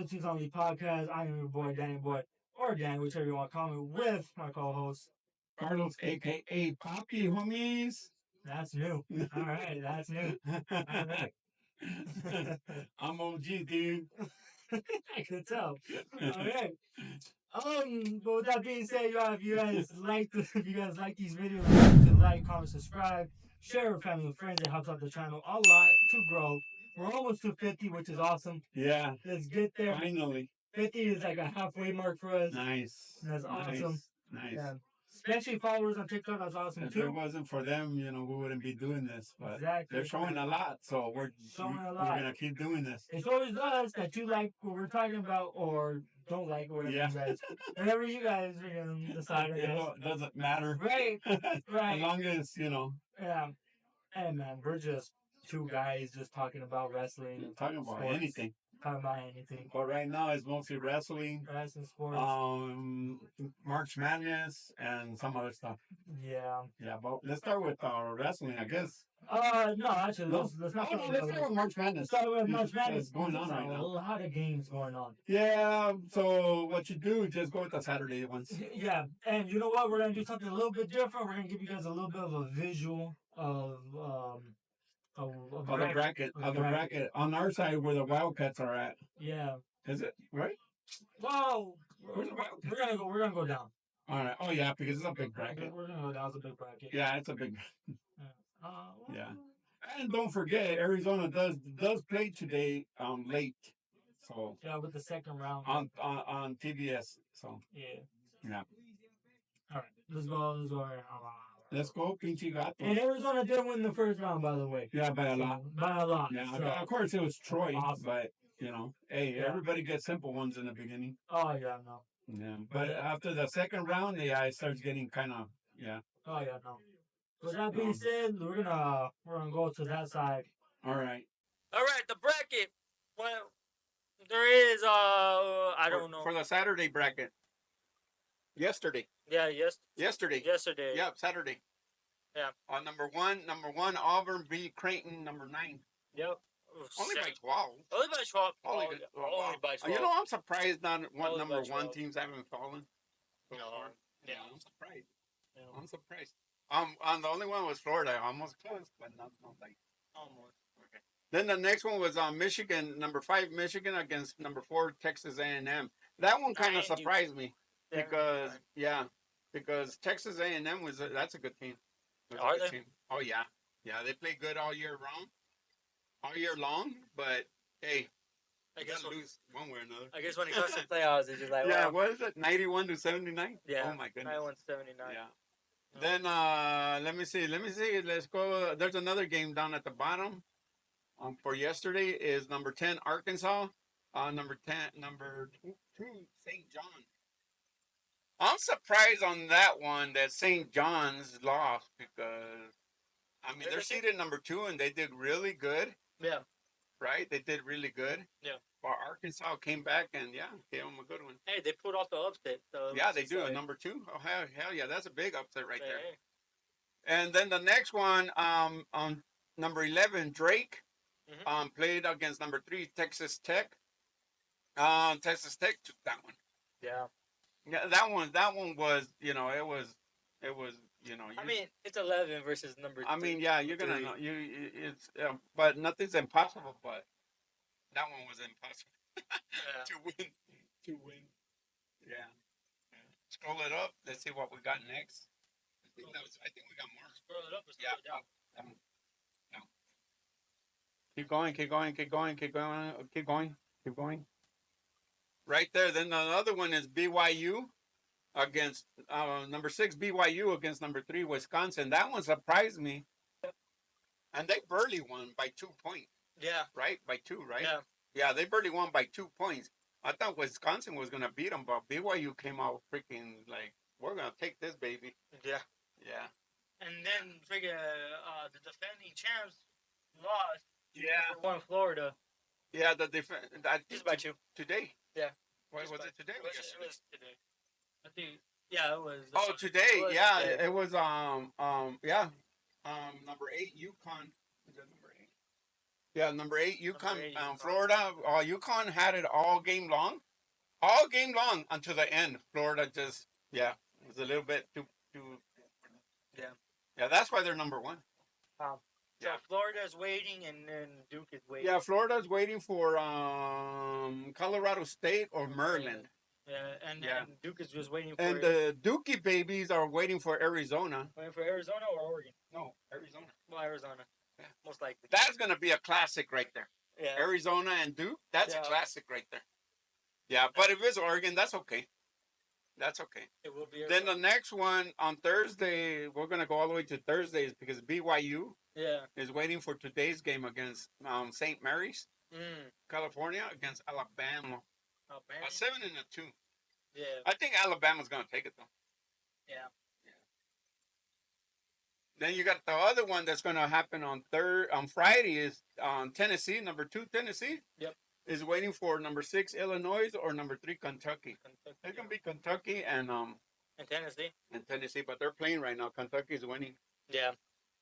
Tucson podcast. I am your boy, Danny Boy, or Dan, whichever you want to call me, with my co-host. Carlos, aka Poppy, homies. That's new. All right, that's new. All right. I'm OG, dude. I could tell. All right. But with that being said, y'all, if you guys like these videos, remember to like, comment, subscribe, share with family and friends. It helps out the channel a lot to grow. We're almost to 50, which is awesome. Yeah, Let's get there. finally. 50 is like a halfway mark for us. Nice. That's awesome. Nice. Yeah. Especially followers on TikTok, that's awesome If too. it wasn't for them, we wouldn't be doing this. But Exactly. they're showing a lot, so we're gonna keep doing this. It's always us that you like what we're talking about or don't like whatever Yeah. you guys. Whatever you guys decide. It doesn't matter. Right. As long as Yeah. Hey man, we're just two guys just talking about wrestling and talking about sports. anything. Talking about anything. But right now it's mostly wrestling, sports. March Madness, and some other stuff. Yeah. Yeah, but let's start with wrestling, I guess. No, actually, let's not. Let's start with March Madness. Start with March Madness. Going on right now. A lot of games going on. Yeah, so what you do, just go with the Saturday ones. Yeah, and you know what? We're gonna do something a little bit different. We're gonna give you guys a little bit of a visual of the bracket. On our side, where the Wildcats are at. Yeah. Is it right? Well, we're gonna go down. All right. Oh yeah, because it's a big bracket. We're gonna go down. It's a big bracket. Yeah, it's a big. Yeah. And don't forget, Arizona does play today late. So yeah, with the second round on TBS. So yeah. All right, let's go. Let's go, pinche gato. And Arizona did win the first round, by the way. Yeah, by a lot. Yeah, so, of course it was Troy, awesome. But hey, everybody gets simple ones in the beginning. Oh yeah, no. Yeah, but after the second round, it starts getting kind of Oh yeah, no. With that being said, we're gonna go to that side. All right, the bracket. Well, there is I don't know for the Saturday bracket. Yesterday. Yeah, Yesterday. Yep, Saturday. Yeah. On number one, Auburn beat Creighton, number 9. Yep. Only by 12. Only by 12. Only by 12. I'm surprised not number 1 teams haven't fallen. No. Yeah, I'm surprised. Yeah. I'm surprised. The only one was Florida, almost close, but not like almost. Okay. Then the next one was Michigan, number 5 Michigan against number 4 Texas A&M. That one kind of surprised me because Texas A&M that's a good team. Are they? Team. Oh yeah, they play good all year long. But hey, I guess lose one way or another. I guess when it comes to playoffs, it's just like what is it, 91-79? Yeah. Oh my goodness. 91-79. Yeah. No. Then let me see. Let's go. There's another game down at the bottom. For yesterday is number 10 Arkansas. Number 2 St. John. I'm surprised on that one that St. John's lost because, they're seeded number 2 and they did really good. Yeah. Right? They did really good. Yeah. But Arkansas came back and, gave them a good one. Hey, they pulled off the upset. Yeah, they do. Number 2. Oh, hell yeah. That's a big upset right there. And then the next one, on number 11, Drake, played against number 3, Texas Tech. Texas Tech took that one. Yeah. Yeah, that one was, it was, it's 11 versus number 3. You're gonna know, it's, but nothing's impossible. But that one was impossible to win. Yeah. Scroll it up. Let's see what we got next. I think we got more. Scroll it up. Or scroll it down. Keep going. Right there. Then the other one is BYU against number 6 BYU against number 3 Wisconsin. That one surprised me. And they barely won by 2 points. Yeah. Right? By 2, right? Yeah. Yeah, they barely won by 2 points. I thought Wisconsin was going to beat them, but BYU came out freaking like, we're going to take this, baby. Yeah. Yeah. And then freaking the defending champs lost. Yeah. Won Florida. Yeah, just by 2. Today. Yeah. Was it today? It was today. I think. Yeah, it was. Oh, today. It was number 8 UConn. Is that number 8? Yeah, number 8, UConn, Number 8, UConn. Florida. UConn had it all game long until the end. Florida just, it was a little bit too. Yeah. Yeah, that's why they're number 1. So Florida's waiting, and then Duke is waiting. Yeah, Florida's waiting for Colorado State or Maryland. Yeah, and Duke is just waiting for. And the Dookie babies are waiting for Arizona. Waiting for Arizona or Oregon? No, Arizona. Well, Arizona. Yeah. Most likely. That's going to be a classic right there. Yeah. Arizona and Duke, that's a classic right there. Yeah, but if it's Oregon, that's okay. That's okay. It will be. Then the next one on Thursday, we're going to go all the way to Thursdays because BYU is waiting for today's game against St. Mary's, California, against Alabama. A 7 and a 2. Yeah. I think Alabama's going to take it, though. Yeah. Then you got the other one that's going to happen on Friday is Tennessee, number 2 Tennessee. Yep. Is waiting for number 6 Illinois or number 3 Kentucky. It's going to be Kentucky and Tennessee. And Tennessee, but they're playing right now. Kentucky is winning. Yeah.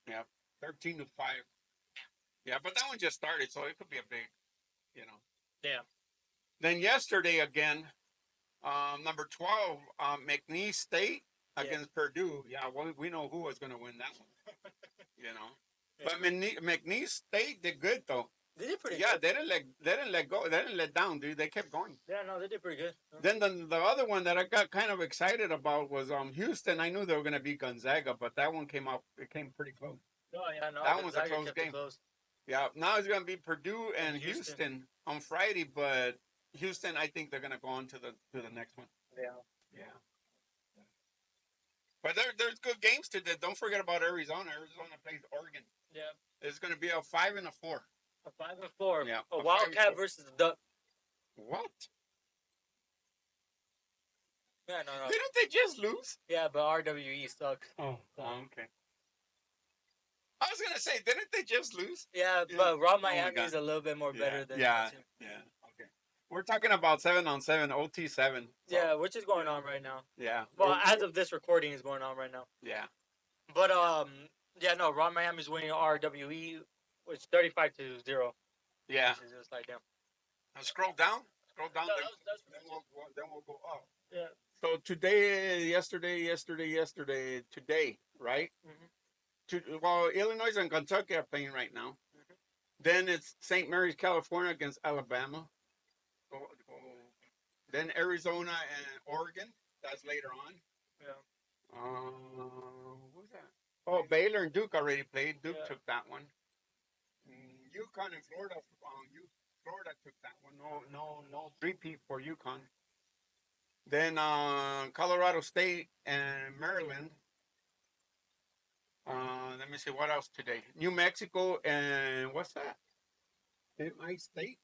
Yeah. 13-5. Yeah, but that one just started, so it could be a big, Yeah. Then yesterday again, number 12, McNeese State against Purdue. Yeah, well, we know who was going to win that one. But McNeese State did good though. They did pretty good. Yeah, they didn't let go. They didn't let down, dude. They kept going. Yeah, no, they did pretty good. Then the other one that I got kind of excited about was Houston. I knew they were going to beat Gonzaga, but that one came pretty close. Oh, yeah, no. That one's a close game. Yeah, now it's going to be Purdue and Houston on Friday, but Houston, I think they're going to go on to the next one. Yeah. But there's good games today. Don't forget about Arizona. Arizona plays Oregon. Yeah. It's going to be a 5 and a 4. A 5 and 4. Yeah. A Wildcat versus a Duck. What? Yeah, no. Didn't they just lose? Yeah, but RWE sucks. Oh, okay. I was going to say, didn't they just lose? Yeah, but Raw Miami is a little bit more better than that. Yeah. Okay. We're talking about 7-on-7, OT7. So. Yeah, which is going on right now. Yeah. Well, as of this recording is going on right now. Yeah. But Raw Miami's winning RWE, which 35-0. Yeah. Just like them. Scroll down. No, then we'll go up. Yeah. So yesterday, today, right? Mm-hmm. Illinois and Kentucky are playing right now. Mm-hmm. Then it's St. Mary's, California against Alabama. Then Arizona and Oregon. That's later on. Yeah. What's that? Oh, Baylor and Duke already played. Duke took that one. UConn and Florida. Florida took that one. No repeat for UConn. Then Colorado State and Maryland. Let me see what else today. New Mexico and what's that? MI State.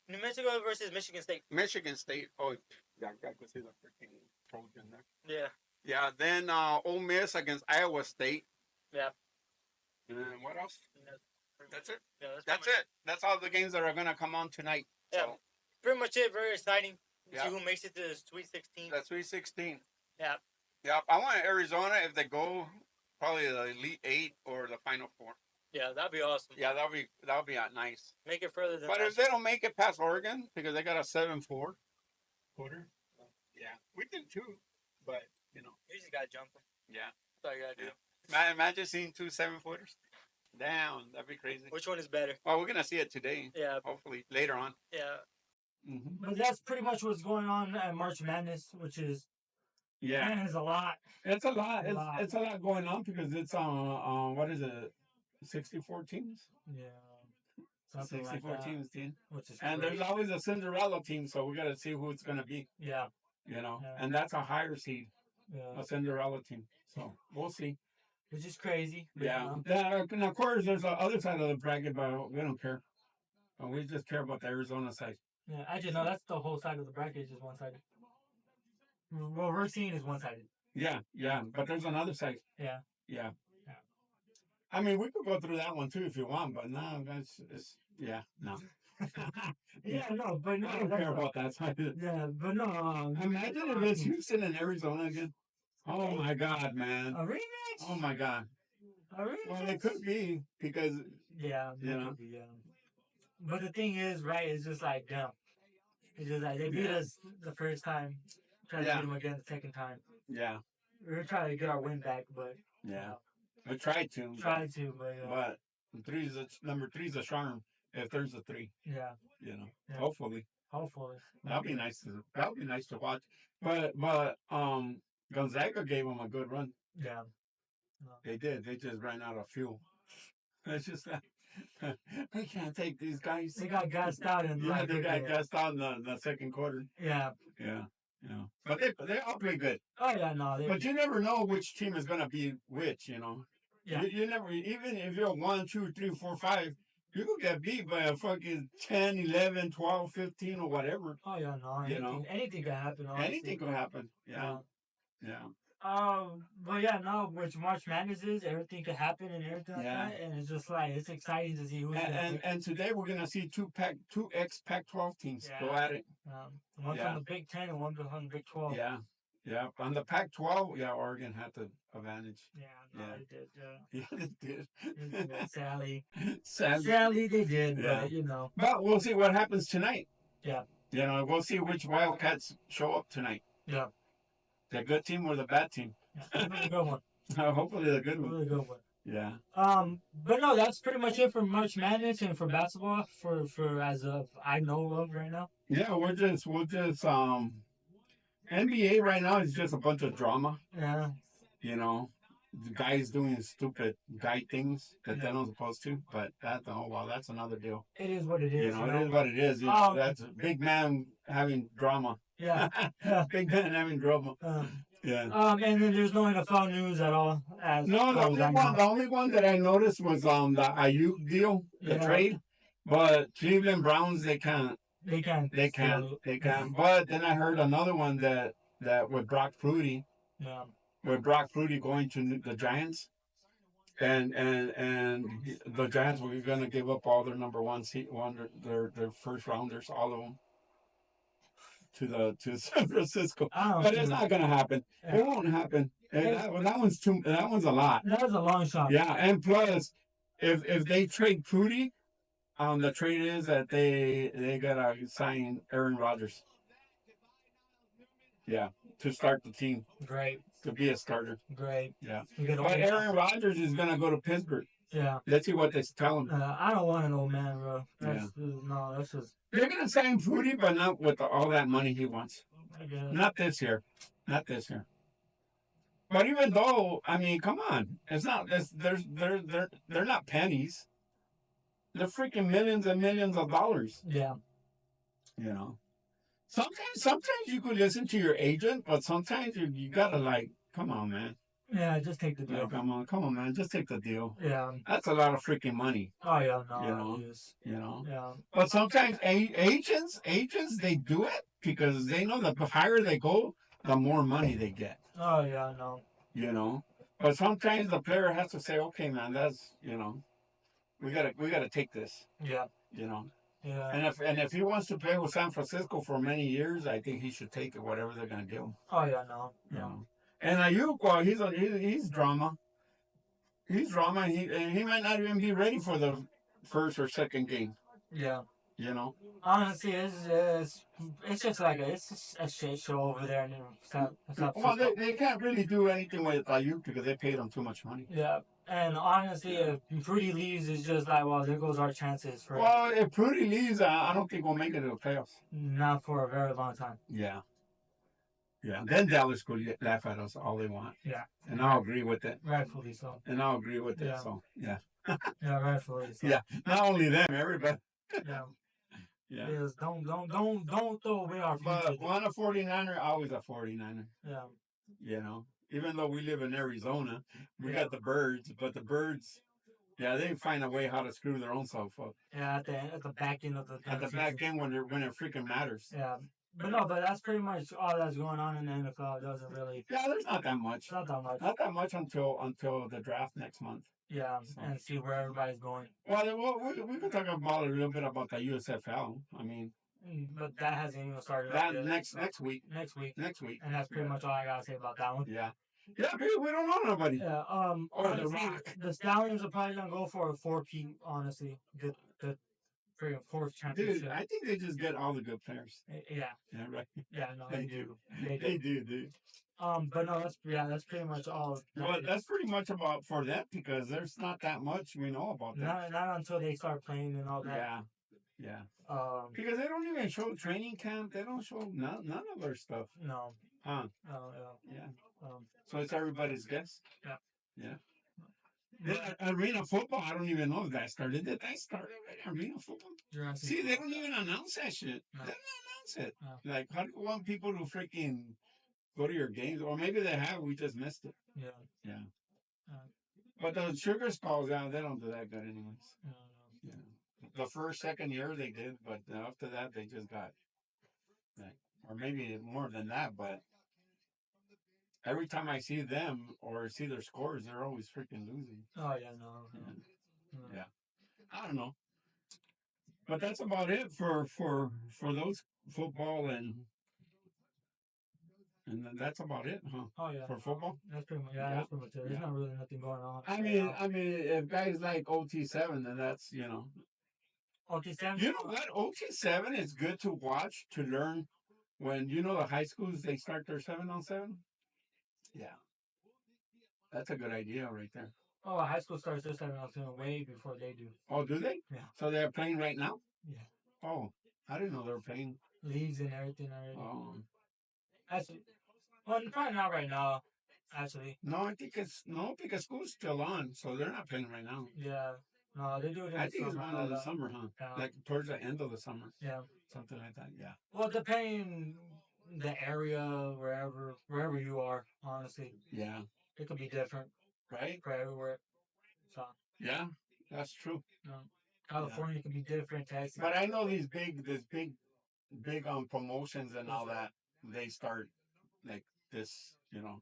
New Mexico versus Michigan State. Michigan State. Oh, yeah, I got to see the freaking Trojan there. Yeah. Yeah. Then Ole Miss against Iowa State. Yeah. And what else? That's it. Yeah, that's it. That's all the games that are gonna come on tonight. Yeah. So. Pretty much it. Very exciting. Yeah. See who makes it to the Sweet 16. That's Sweet 16. Yeah. Yeah. I want Arizona if they go probably the Elite 8 or the Final 4. Yeah, that'd be awesome. Yeah, that'll be nice. Make it further than. But if they don't make it past Oregon because they got a 7-4 footer. Yeah, we did too. But you just gotta jump them. Yeah. That's all you gotta do. Imagine seeing 2 7-footers. Damn, that'd be crazy. Which one is better? Well, we're gonna see it today. Yeah. Hopefully later on. Yeah. Mm-hmm. But that's pretty much what's going on at March Madness, which is it's a lot. It's a lot. It's a lot going on because it's what is it? 64 teams. Yeah. 64 like teams, team. And there's always a Cinderella team, so we got to see who it's gonna be. Yeah. And that's a higher seed. Yeah. A Cinderella team. So we'll see. Which is crazy. Yeah. And of course, there's the other side of the bracket, but we don't care. We just care about the Arizona side. Yeah, actually, no, that's the whole side of the bracket, just one-sided. What we're seeing is one-sided. Yeah, but there's another side. Yeah. I mean, we could go through that one too if you want, but no, no. Yeah, no, but no. I don't care about that side. Yeah, but no. Imagine if it's Houston and Arizona again. Oh my God, man. A rematch? Oh my God. A rematch? Well, it could be because. Yeah. But the thing is, right? It's just like damn. It's just like they beat us the first time. Try to beat them again the second time. Yeah. We were trying to get our win back, but yeah, we tried to. But number three's a charm. If there's a three, yeah, hopefully. hopefully That'll be nice to watch. But Gonzaga gave them a good run. Yeah. They did. They just ran out of fuel. It's just that they can't take these guys. They got gassed out in they got gassed out in the second quarter. Yeah. But they all play good. Oh yeah, no. But you never know which team is gonna be which. Yeah. You never, even if you're 1, 2, 3, 4, 5, you could get beat by a fucking 10, 11, 12, 15, or whatever. Oh yeah, no. Anything can happen. Honestly. Anything could happen. Yeah. But yeah, no. Which March Madness is, everything could happen and everything like that, and it's just like it's exciting to see who's and today we're gonna see two ex-Pac-12 teams go at it. One from the Big 10 and one from the Big 12. Yeah. On the Pac-12, Oregon had the advantage. They did. They did. Sadly, they did. But But we'll see what happens tonight. Yeah. We'll see which Wildcats show up tonight. Yeah. The good team or the bad team? The good one. Hopefully the good one. Really good one. Yeah. But no, that's pretty much it for March Madness and for basketball for as of I know of right now. Yeah, we'll just NBA right now is just a bunch of drama. Yeah. The guys doing stupid guy things that they're not supposed to, but that's another deal. It is what it is. It is what it is. That's a big man having drama. Yeah. Big man having drama. And then there's no NFL news at all. The only one that I noticed was the Ayuk deal, the trade. But Cleveland Browns, they can't. They can't. But then I heard another one that with Brock Purdy. Yeah. With Brock Purdy going to the Giants, and the Giants were going to give up all their number one seat, their first rounders, all of them, to San Francisco. But it's not going to happen. Yeah. It won't happen. That one's a lot. That was a long shot. Yeah, and plus, if they trade Purdy, the trade is that they gotta sign Aaron Rodgers. Yeah, to start the team. Great. To be a starter. Great. Yeah. But Aaron Rodgers is going to go to Pittsburgh. Yeah. Let's see what they tell him. I don't want an old man, bro. That's just... They're going to sign Purdy, but not with all that money he wants. Not this year. But even though, I mean, come on. It's not, they're not pennies. They're freaking millions and millions of dollars. Yeah. Sometimes you could listen to your agent, but sometimes you gotta come on, man. Yeah, just take the deal. Come on, man, just take the deal. Yeah. That's a lot of freaking money. Oh yeah, no. Yeah. But sometimes agents they do it because they know that the higher they go, the more money they get. Oh yeah, no. But sometimes the player has to say, okay, man, that's we gotta take this. Yeah. Yeah. And if he wants to play with San Francisco for many years, I think he should take it, whatever they're gonna give him. Oh yeah, no. Yeah. And Ayuk, well, he's drama. He's drama, and he might not even be ready for the first or second game. Yeah. Honestly, it's just it's a shit show over there. Well, they can't really do anything with Ayuk because they paid him too much money. Yeah. And honestly, if Prudy leaves, it's just well, there goes our chances. Well, if Prudy leaves, I don't think we'll make it to the playoffs. Not for a very long time. Yeah. Then Dallas could laugh at us all they want. Yeah. And I'll agree with it. Rightfully so. And I'll agree with it. So, yeah. Yeah, rightfully so. Yeah. Not only them, everybody. Yeah. Yeah. Yes, don't throw away our future. But one a 49er, always a 49er. Yeah. Even though we live in Arizona, we got the Birds, but the Birds, they find a way how to screw their own self up. Yeah, at the back end of the back end when it freaking matters. Yeah. But that's pretty much all that's going on in the NFL. It doesn't really. Yeah, there's not that much. Not that much. Not that much until the draft next month. Yeah, and see where everybody's going. Well, we can talk about a little bit about the USFL. I mean. But that hasn't even started. That next week. Next week. And that's pretty much all I gotta say about that one. Yeah. Yeah, we don't know nobody. Yeah. Or the Rock. The Stallions are probably gonna go for a 4-peat. Honestly, good fourth championship. Dude, I think they just get all the good players. Yeah. Yeah, right. Yeah, no, they do. They do, dude. But no, that's pretty much all. Well, that's pretty much about for them because there's not that much we know about them. Not until they start playing and all that. Yeah, yeah. Because they don't even show training camp. They don't show none of their stuff. No. Huh? Yeah. So it's everybody's guess. Yeah. Yeah. Arena football, I don't even know if that started. Did that start already? Arena football? See, they don't even announce that shit. No. They don't announce it. No. Like, how do you want people to freaking go to your games? Or maybe they have, we just missed it. Yeah. But the sugar skulls, they don't do that good anyways. No. Yeah. The first, second year they did, but after that they just got, like, or maybe more than that, but every time I see them or see their scores, they're always freaking losing. Oh, yeah, no. Yeah. I don't know. But that's about it for those football and that's about it, huh? Oh, yeah. For football? That's pretty much, that's pretty much it. There's not really nothing going on. I mean, if guys like OT7, then that's, OT7? You know what? OT7 is good to watch, to learn when, the high schools, they start their 7-on-7. Yeah. That's a good idea right there. Oh, high school starts their 7-on-7 way before they do. Oh, do they? Yeah. So they're playing right now? Yeah. Oh, I didn't know they were playing. Leagues and everything already. Oh. Actually, well, probably not right now, actually. No, I think because school's still on, so they're not playing right now. Yeah. No, they do it in I the think it's summer. one of the summer, huh? Yeah. Like towards the end of the summer. Yeah. Something like that, yeah. Well, depending the area, wherever you are, honestly. Yeah. It could be different. Right? For everywhere. So. Yeah, that's true. California can be different, Texas. But I know these big promotions and all that, they start like this,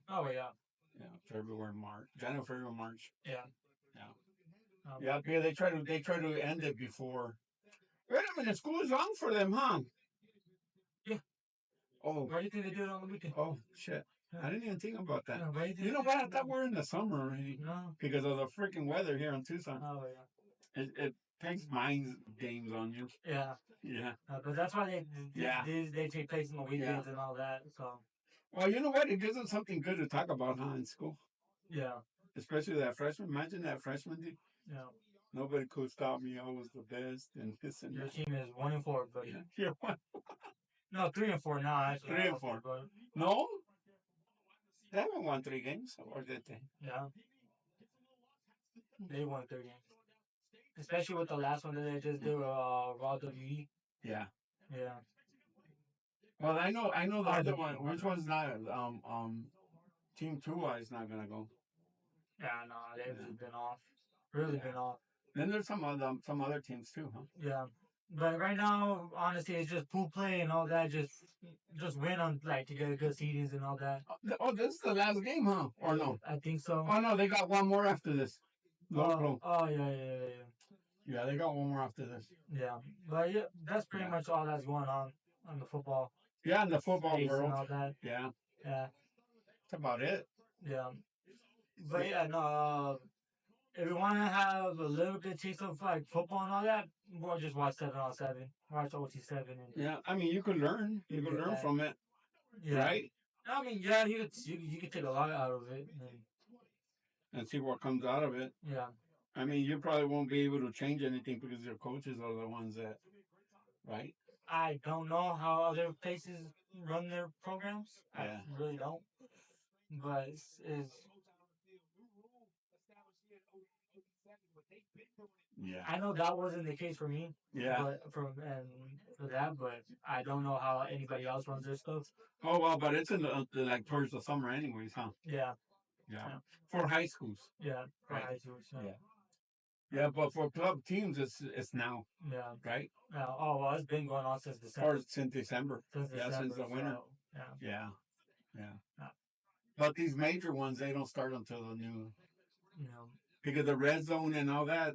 Oh, yeah. Yeah, January, February, March. Yeah. Yeah. Yeah, because they try to end it before. Wait a minute, school is on for them, huh? Yeah. Oh. Why do you think they do it on the weekend? Oh, shit. Yeah. I didn't even think about that. Yeah, you know what? I thought we're in the summer already. No. Because of the freaking weather here in Tucson. Oh, yeah. It takes mind games on you. Yeah. Yeah. But that's why they take place on the weekends and all that. So. Well, you know what? It gives them something good to talk about, huh, in school. Yeah. Especially that freshman. Imagine that freshman, dude. Yeah. Nobody could stop me. I was the best, and this and Your that. team is 1-4, buddy. Yeah. No, 3-4 now. Actually. 3-4. But... No. They haven't won 3 games, or did they? Yeah. They won 3 games. Especially with the last one that they just did, Raw WE. Yeah. Yeah. Well, I know the other one. Which one's not? Team 2 is not gonna go. Yeah, no, they've been off. Really been off. Then there's some other teams too, huh? Yeah. But right now, honestly, it's just pool play and all that. Just win on to get good seedings and all that. Oh, this is the last game, huh? Or no? I think so. Oh no, they got one more after this. Oh yeah. Yeah, they got one more after this. Yeah, but yeah, that's pretty much all that's going on the football. Yeah, in the football world. And all that. Yeah. Yeah. That's about it. Yeah. But yeah, no. If you want to have a little bit taste of football and all that, we'll just watch 7-on-7. Watch OT7. Yeah, I mean, you could learn. You could learn from it. Yeah. Right? I mean, yeah, you could take a lot out of it. And see what comes out of it. Yeah. I mean, you probably won't be able to change anything because your coaches are the ones that, right? I don't know how other places run their programs. Yeah. I really don't. But it's yeah. I know that wasn't the case for me. Yeah. But for that, but I don't know how anybody else runs their stuff. Oh well, but it's in towards the summer anyways, huh? Yeah. Yeah. For high schools. Yeah. For high schools. Yeah. Yeah, but for club teams, it's now. Yeah. Right. Oh well, it's been going on since December. Or since December. Since the winter. So, yeah. But these major ones, they don't start until the new. Because the red zone and all that,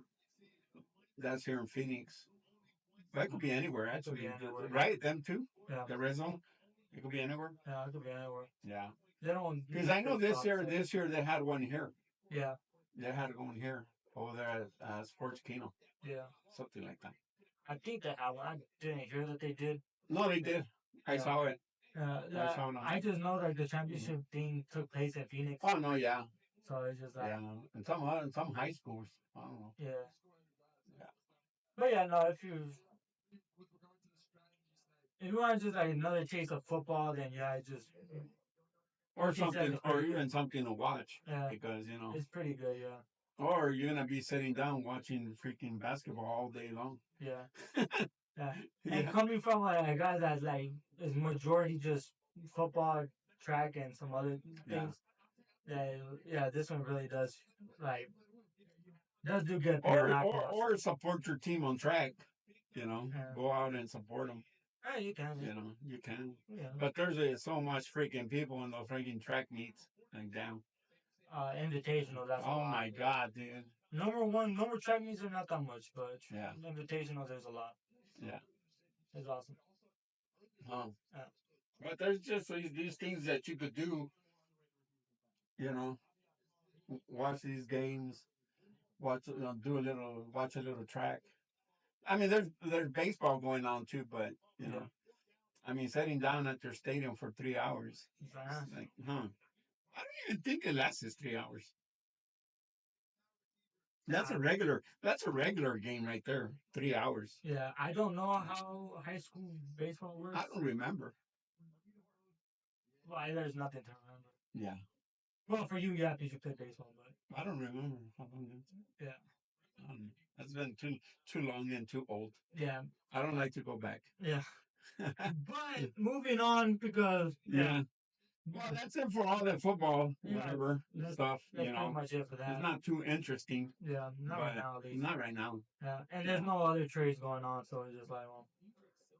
that's here in Phoenix. That could be anywhere, actually. Right? Them too? Yeah. The red zone? It could be anywhere? Yeah, it could be anywhere. Yeah. They don't. Because I know this year they had one here. Yeah. They had one here over there at Sports Kino. Yeah. Something like that. I think they have one. I didn't hear that they did. No, they did. I Yeah. saw it. I just know that the championship thing took place in Phoenix. Oh no, yeah, So it's just like, yeah, and some high schools. I don't know. yeah. Yeah. But yeah, no, if you want just like another taste of football, then yeah, just Or Keith said something, it's or pretty even good. something to watch Yeah, because it's pretty good. Yeah, or you're gonna be sitting down watching freaking basketball all day long. yeah, yeah. And Yeah, coming from a guy that's like is majority just football, track, and some other yeah. things. Yeah, this one really like does do good Or payout or for us. or support your team on track. Yeah. Go out and support them. Yeah, you can. You can. Yeah. But there's so much freaking people in those freaking track meets. Like damn. Invitational. That's a Oh lot. my god, dude. Number track meets are not that much, but Yeah. invitational there's a lot. Yeah. It's awesome. Huh. Yeah. But there's just these things that you could do. You know, watch these games. Watch a little track. I mean, there's baseball going on too, but Yeah. I mean, sitting down at their stadium for 3 hours, Yeah. it's like, huh? I don't even think it lasts 3 hours. That's a regular game right there. 3 hours. Yeah, I don't know how high school baseball works. I don't remember. Well, there's nothing to remember. Yeah, Well, for you, yeah, because you played baseball, but I don't remember how long yeah, that's been too long and too old. yeah, I don't like to go back. yeah. But moving on because Yeah. Well, that's it for all that football, Yeah, whatever stuff. that's pretty much it for that. It's not too interesting. Yeah, not right but now at least. Not right now. Yeah, and there's no other trades going on, so it's just like, well,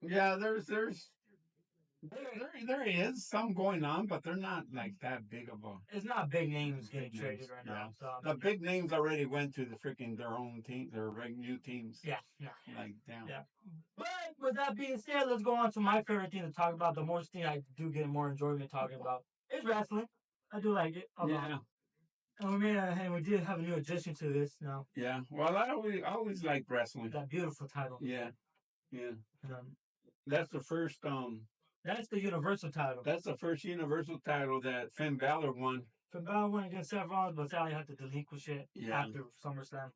Yeah, there is some going on, but they're not like that big of a. it's not big names getting Big traded names, right yeah. now. So The big names already went to the freaking their own team, their new teams. yeah, yeah. Like damn. Yeah. But with that being said, let's go on to my favorite thing to talk about. The most thing I do get more enjoyment talking about is wrestling. I do like it a lot. Yeah, And we did have a new addition to this now. yeah. Well, I always like wrestling. That beautiful title. Yeah, yeah. Um, That's the first that's the Universal title. That's the first Universal title that Finn Balor won. Finn Balor won against Seth Rollins, but Sally had to relinquish it after SummerSlam.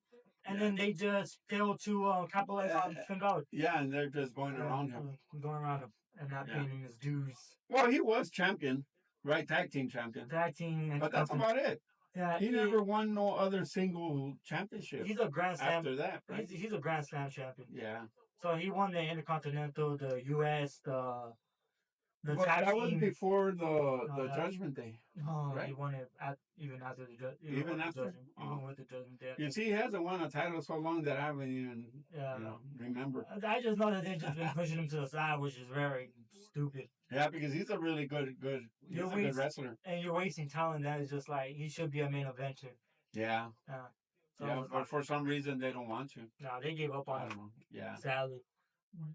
And then they just failed to capitalize on Finn Balor. Yeah, and they're just going around him. Going around him and not paying him his dues. Well, he was champion, right? Tag team champion. Tag team. But that's about it. Yeah, he never won no other single championship. He's a Grand Slam. After that, right? He's a Grand Slam champion. Yeah. So he won the Intercontinental, the US, the but tag that team. was before the Judgment Day. No, right? He won it even after the even after even with the Judgment Day. You see, he hasn't won a title so long that I haven't even remember. I just know that they've just been pushing him to the side, which is very stupid. Yeah, because he's a really good he's a good wrestler. And you're wasting talent that is just like he should be a main eventer. Yeah. So yeah, but for some reason they don't want to. No, they gave up on I him. don't know. Yeah. Sadly.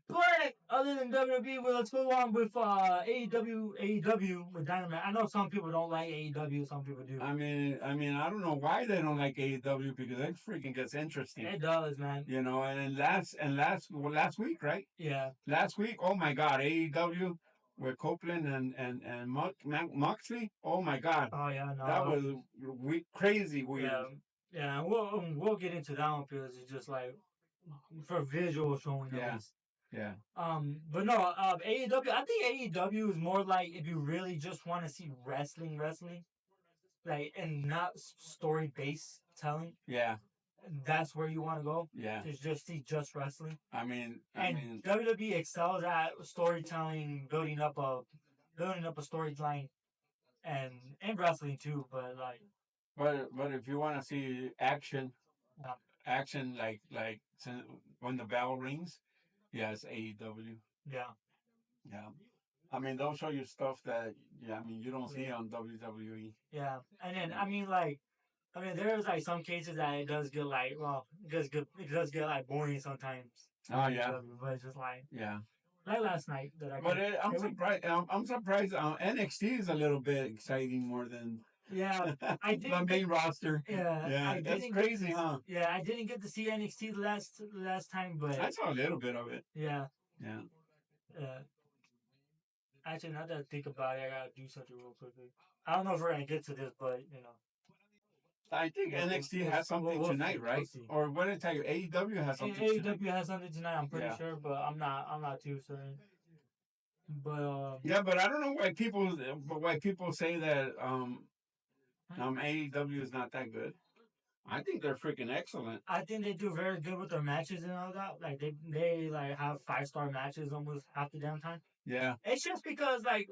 But other than WWE, let's go on with AEW with Dynamite. I know some people don't like AEW, some people do. I mean, I don't know why they don't like AEW because it freaking gets interesting. It does, man. And last week, right? Yeah. Last week, oh my God, AEW with Copeland and Moxley. Oh my God. Oh yeah, no. That was crazy weird. Yeah. We'll get into that one because it's just like for visual showing. Yeah. Yeah. But no, AEW. I think AEW is more like if you really just want to see wrestling, like and not story based telling. Yeah. That's where you want to go. Yeah. To just see just wrestling. I mean, WWE excels at storytelling, building up a storyline, and wrestling too. But like. But if you want to see action, like when the bell rings. Yeah, it's AEW. Yeah. Yeah. I mean, they'll show you stuff that, you don't see on WWE. Yeah. And then, there's like some cases that it does get like, it does get like boring sometimes. Oh, yeah. But it's just like, yeah. Like last night I'm surprised. NXT is a little bit exciting more than Yeah, I the didn't. main roster. Yeah, Yeah, I that's didn't crazy, get to, huh? Yeah, I didn't get to see NXT last time, I but saw a little bit of it. yeah, Yeah. uh, actually, now that I think about it, I gotta do something real quickly. I don't know if we're gonna get to this, but I think NXT has something we'll tonight, see. right? We'll see. Or what did I tell you? AEW has something tonight. AEW has something tonight. I'm pretty Yeah. sure, but I'm not too certain. But Yeah, but I don't know why people say that AEW is not that good. I think they're freaking excellent. I think they do very good with their matches and all that. Like they like have 5-star matches almost half the damn time. Yeah. It's just because like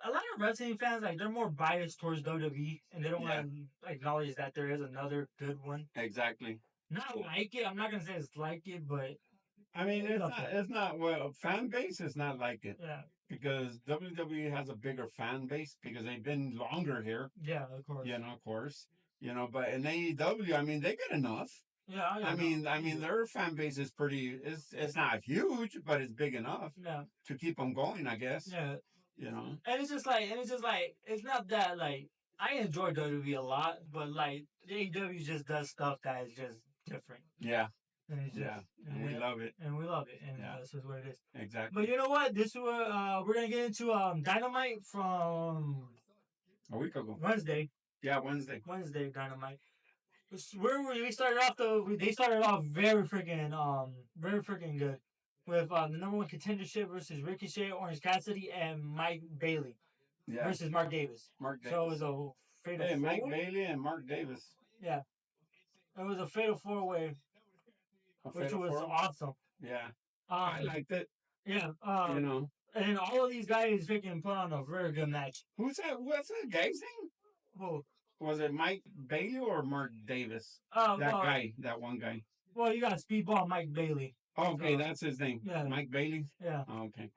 a lot of wrestling fans like they're more biased towards WWE and they don't Yeah. want to acknowledge that there is another good one. Exactly. Not like it. I'm not gonna say it's like it, but I mean, it's up there. it's not, well, fan base is not like it Yeah, because WWE has a bigger fan base because they've been longer here, yeah, of course. of course, but in AEW, I mean, they get enough. Yeah, I mean, their fan base is it's not huge, but it's big enough yeah, to keep them going, I guess. yeah. You know? And it's just like it's not that like I enjoy WWE a lot, but like AEW just does stuff that is just different. Yeah, And it's just, yeah, and we love it. and we love it, and Yeah. that's just what it is. Exactly. But you know what? This is what we're gonna get into Dynamite from A week ago. Wednesday. Yeah, Wednesday. Wednesday Dynamite. Where we started off they started off very freaking good with the number one contendership versus Ricochet, Orange Cassidy, and Mike Bailey versus Mark Davis. Mark Davis. So it was a fatal Hey, Mike four-way. Bailey and Mark Davis. Yeah, it was a fatal four-way, which was awesome. Yeah, I liked it. Yeah, and You know, all of these guys freaking put on a very good match. who's that? What's that guy's name? Who? Was it Mike Bailey or Mark Davis? That one guy. Well, you got Speedball Mike Bailey. Oh, okay, that's his name. Yeah. Mike Bailey. Yeah. Oh, okay.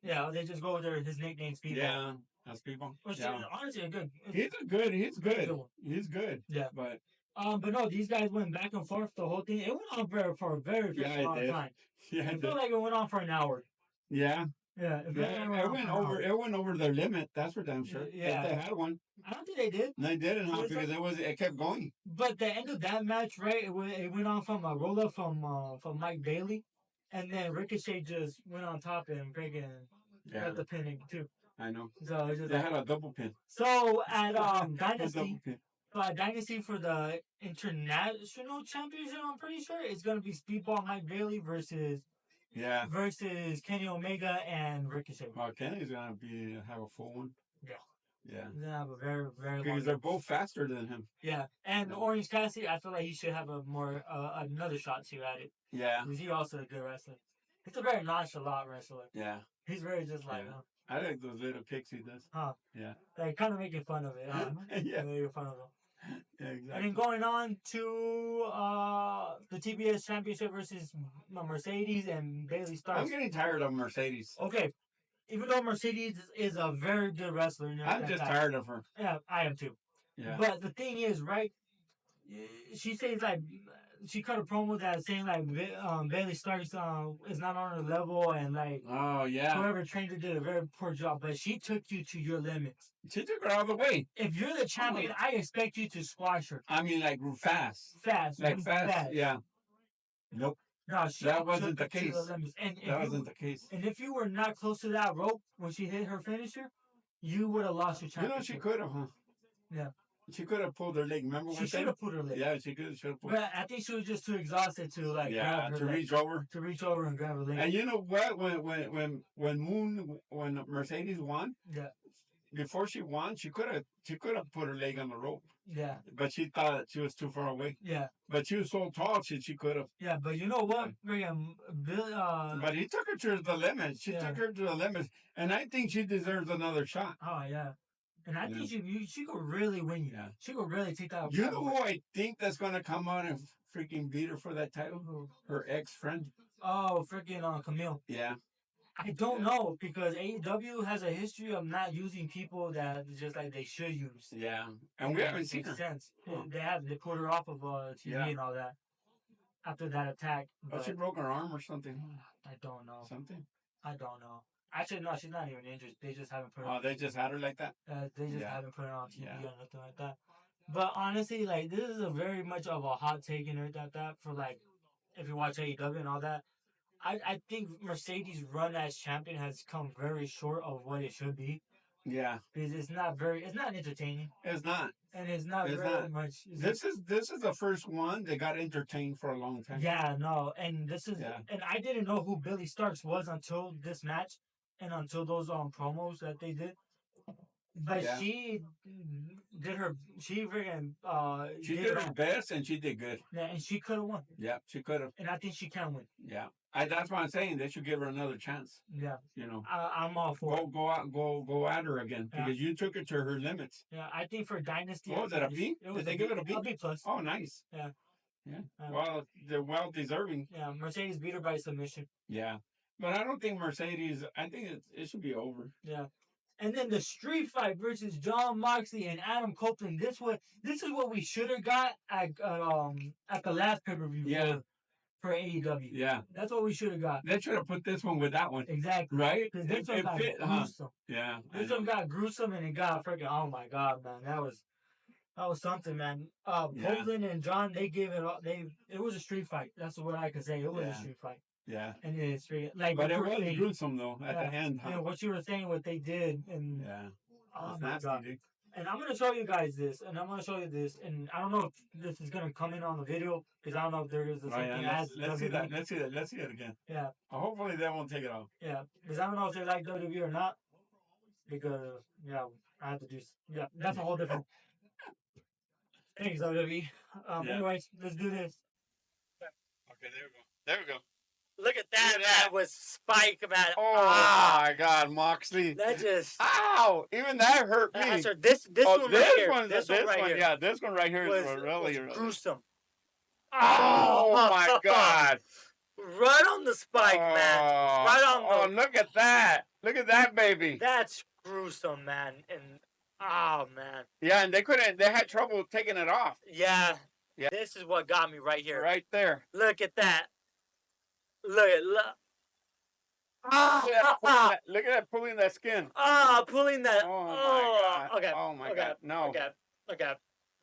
Yeah, they just go with his nickname Speedball. Yeah, that's Speedball. Which Yeah. is honestly a good. He's good. He's good. Yeah. But no, these guys went back and forth the whole thing. It went on for a very long time. Yeah, I feel like it went on for an hour. Yeah. Yeah. It went over their limit. That's for damn sure. Yeah. If they had one. I don't think they did. They didn't, huh? Because it kept going. But the end of that match, right? It went on from a roll up from Mike Bailey, and then Ricochet just went on top and freaking got the pinning too. I know. So it's just They had a double pin. So at Dynasty, pin. Dynasty for the International Championship, I'm pretty sure it's gonna be Speedball Mike Bailey versus Kenny Omega and Ricochet. Well, Kenny's gonna have a full one. Yeah. Yeah. He's gonna have a very long. Because they're both faster than him. Yeah, and Orange Cassidy, I feel like he should have another shot too at it. Yeah. Because he's also a good wrestler. He's a very nonchalant wrestler. Yeah. He's very just like. I like those little kicks he does. Huh. Yeah. Like kind of making fun of it. Huh? Yeah. Making fun of him. Yeah, exactly. And then going on to the TBS Championship versus Mercedes and Bailey Starks. I'm getting tired of Mercedes. Okay. Even though Mercedes is a very good wrestler. I'm just tired of her. Yeah, I am too. Yeah. But the thing is, right? She says like she cut a promo that saying like Bailey Starks is not on her level and like whoever trained her did a very poor job, but she took you to your limits. She took her all the way. If you're the champion, I expect you to squash her. I mean, like fast. Fast. Yeah. Nope. No, that wasn't the case. That wasn't the case. And if you were not close to that rope when she hit her finisher, you would have lost your championship. She could have, huh? Yeah. She could have pulled her leg. Remember what she should have pulled her leg. Yeah, she could have pulled. But I think she was just too exhausted to grab her leg. reach over. To reach over and grab her leg. And you know what? When Mercedes won, before she won, she could have put her leg on the rope. Yeah. But she thought she was too far away. Yeah. But she was so tall, she could have. Yeah, but you know what? But he took her to the limit. She took her to the limit, and I think she deserves another shot. Oh yeah. And I think she could really win you. Yeah. She could really take that. You know who I think that's gonna come out and freaking beat her for that title? Her ex-friend. Oh, freaking Camille. Yeah. I don't know because AEW has a history of not using people that just like they should use. Yeah, and we haven't seen her. Sense. They put her off of TV and all that after that attack. But she broke her arm or something. I don't know. Something. I don't know. Actually, no, she's not even injured. They just haven't put her. Oh, they just had her like that. They just Yeah. haven't put her on TV Yeah. or nothing like that. But honestly, like this is a very much of a hot take and everything like that for like if you watch AEW and all that. I think Mercedes' run as champion has come very short of what it should be. Yeah. Because it's not entertaining. It's not. And it's not It's very not. much. This is the first one that got entertained for a long time. Yeah, no, and this is, Yeah. and I didn't know who Billy Starks was until this match, and until those promos that they did. But Yeah. she did her, she freaking She did her best and she did good. Yeah, and she could have won, Yeah, she could have. and I think she can win. Yeah. That's why I'm saying they should give her another chance. Yeah, You know, I'm all for it. go at her again Yeah. because you took it to her limits. Yeah, I think for Dynasty, What was it, a B? Did they give it a B? A B plus. Oh, nice. Yeah. Yeah. Well, they're well deserving. Yeah, Mercedes beat her by submission. Yeah. But I don't think Mercedes. I think it should be over. Yeah. And then the street fight versus John Moxley and Adam Copeland. This is what we should have got at the last pay per view. Yeah. For AEW. Yeah. That's what we should have got. They should have put this one with that one. Exactly. Right? Because this one got gruesome. Yeah. This one got gruesome and it got freaking. Oh my god, man, that was something, man. Copeland and John, they gave it all. It was a street fight. That's what I could say. It was a street fight. Yeah. And it's like, but it was gruesome though at the end. Huh? What you were saying, what they did, and oh my nasty, god. dude. And I'm gonna show you guys this, and I'm gonna show you this, and I don't know if this is gonna come in on the video because I don't know if there is the same thing as let's see WWE. that. Let's see that. Let's see it again. Yeah. Hopefully they won't take it off. Yeah, because I don't know if they like WWE or not. Because I have to do. Yeah, that's a whole different. Thanks, WWE. Anyways, let's do this. Okay, there we go. There we go. Look at that, man, with Spike, man. Oh, my God, Moxley. That just... Ow! Even that hurt me. This one right here. This one right here. Yeah, this one right here was really gruesome. Oh, my God. Right on the spike, man. Right on the... Oh, look at that. Look at that, baby. That's gruesome, man. And, oh, man. Yeah, and they had trouble taking it off. Yeah. This is what got me right here. Right there. Look at that. Look. Look at that pulling that skin. Pulling that. Oh my God. Okay. Oh my God. No. Okay. No. Okay.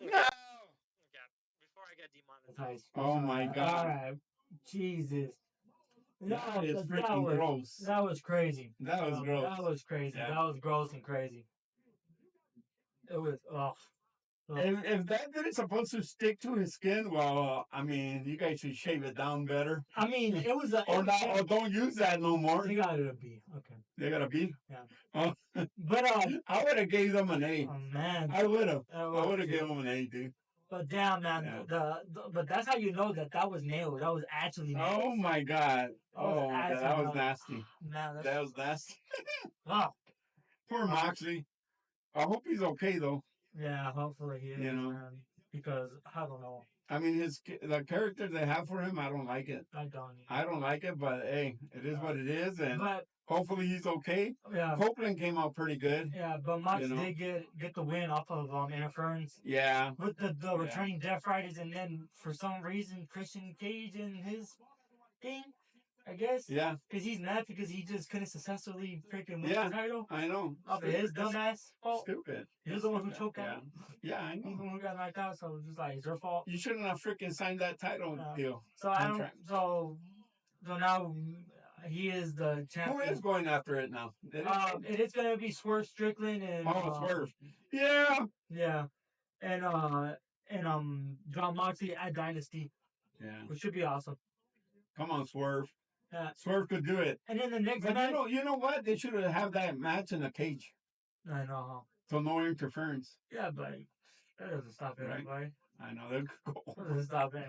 Before I get demonetized. Oh my God. All right. Jesus. That is freaking gross. That was crazy. That was gross. That was crazy. Yeah. That was gross and crazy. It was If that didn't supposed to stick to his skin, well, I mean, you guys should shave it down better. I mean, it was or don't use that no more. They got it a B. Okay. They got a B. Yeah. Oh. But I would have gave them an A. Oh man. I would have. I would have given them an A, dude. But damn, man, but that's how you know that was nailed. That was actually nailed. Oh my God. Oh, that was nasty. Man, that was nasty. Wow. Poor Moxley. I hope he's okay though. Yeah, hopefully he is. You know, man, because I don't know. I mean, the character they have for him, I don't like it. I don't like it, but hey, it is what it is, and hopefully he's okay. Yeah, Copeland came out pretty good. Yeah, but Mox did get the win off of interference. Yeah, with the returning Death Riders, and then for some reason Christian Cage and his thing. I guess. Yeah. Because he's mad because he just couldn't successfully freaking win the title. I know. Off of his dumbass fault. Stupid. He was the one who choked out. Yeah, I know. He's the one who got knocked out, so it's just like, it's your fault. You shouldn't have freaking signed that title deal. So so now he is the champion. Who is going after it now? It is going to be Swerve Strickland and... Swerve. Yeah. Yeah. And John Moxley at Dynasty. Yeah. Which should be awesome. Come on, Swerve. Swerve could do it. And then the next match... You know what? They should have that match in a cage. I know. So no interference. Yeah, but that doesn't stop it, right? I know. They'll go over. Doesn't stop it.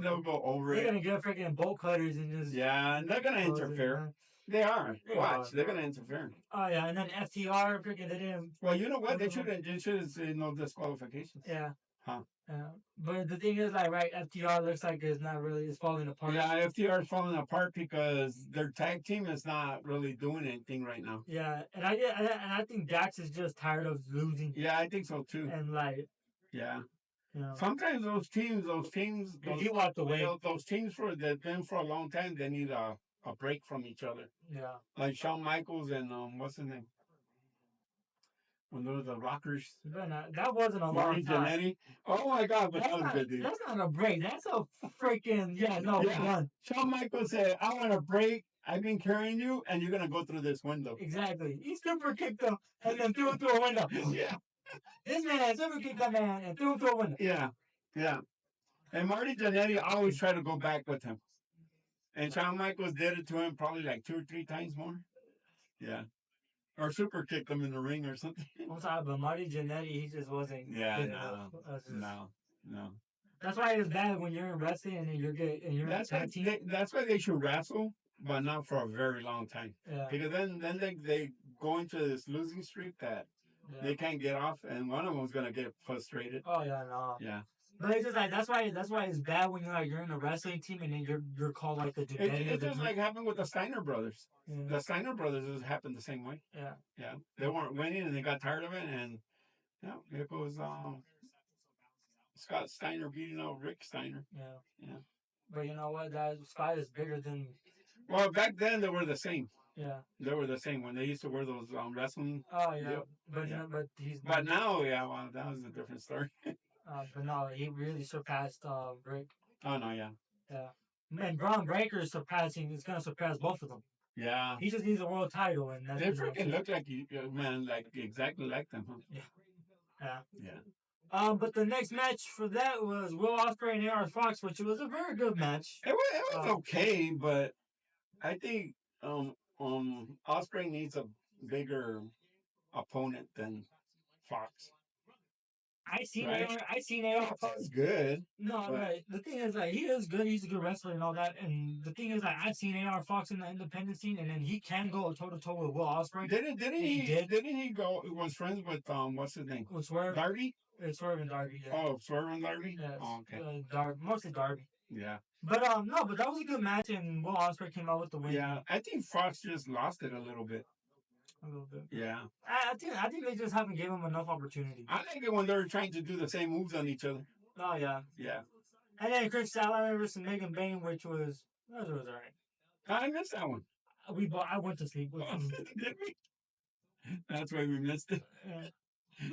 They'll go over They're going to get freaking bolt cutters and just... Yeah, and they're going to interfere. They are. Watch. They're going to interfere. Oh, yeah. And then FTR, freaking, they didn't... Well, you know what? They should have said no disqualifications. Yeah. Huh. But the thing is, like, right, FTR looks like it's falling apart. Yeah, FTR is falling apart because their tag team is not really doing anything right now. Yeah, and I think Dax is just tired of losing. Yeah, I think so too. And like, yeah, you know, sometimes those teams, he walked away. Those teams that've been for a long time, they need a a break from each other. Yeah. Like Shawn Michaels and what's his name? When they were the Rockers. But that wasn't a long Marty time. Jannetty. Oh my God, but that was good, dude. That's not a break. That's a freaking done. Shawn Michaels said, "I want a break. I've been carrying you, and you're gonna go through this window." Exactly. He super kicked him and then threw him through a window. Yeah. This man super kicked that man and threw him through a window. Yeah. Yeah. And Marty Jannetty always tried to go back with him. And Shawn Michaels did it to him probably like 2 or 3 times more. Yeah. Or super kicked him in the ring or something. I'm sorry, but Marty Jannetty, he just wasn't. Yeah, good no. enough. No. That's why it's bad when you're in wrestling and you're good and you're That's why they should wrestle, but not for a very long time. Yeah. Because then they go into this losing streak that they can't get off, and one of them's gonna get frustrated. Oh yeah, no. Yeah. But it's just like that's why it's bad when you're in a wrestling team and then you're called like the It's just like happened with the Steiner brothers. Yeah. The Steiner brothers happened the same way. Yeah. Yeah. They weren't winning and they got tired of it, and it goes Scott Steiner beating out Rick Steiner. Yeah. Yeah. But you know what? That Scott is bigger than. Well, back then they were the same. Yeah. They were the same when they used to wear those wrestling. Oh yeah. Yep. But Yeah. but he's. But now, well, that was a different story. But no, he really surpassed Rick. Oh no, yeah. Yeah. Man, Braun Breaker is gonna surpass both of them. Yeah. He just needs a world title, and that's They freaking look like exactly like them, huh? Yeah. Yeah. But the next match for that was Will Ospreay and AR Fox, which was a very good match. It was okay, but I think Ospreay needs a bigger opponent than Fox. I seen AR Fox. Fox good. No, but... right. The thing is, like, he is good. He's a good wrestler and all that. And the thing is, like, I've seen AR Fox in the independent scene, and then he can go toe to toe with Will Ospreay. Didn't he go? Was friends with what's his name? With Swerve. Darby. Swerve and Darby. Yeah. Oh, Swerve and Darby. Yes. Oh, okay. Mostly Darby. Yeah. But no, but that was a good match, and Will Ospreay came out with the win. Yeah, I think Fox just lost it a little bit. A little bit. Yeah. I think they just haven't given him enough opportunity. I like it when they're trying to do the same moves on each other. Oh yeah. Yeah. And then Chris Statlander versus Megan Bain, which was alright. I missed that one. I went to sleep with him. Did we? That's why we missed it.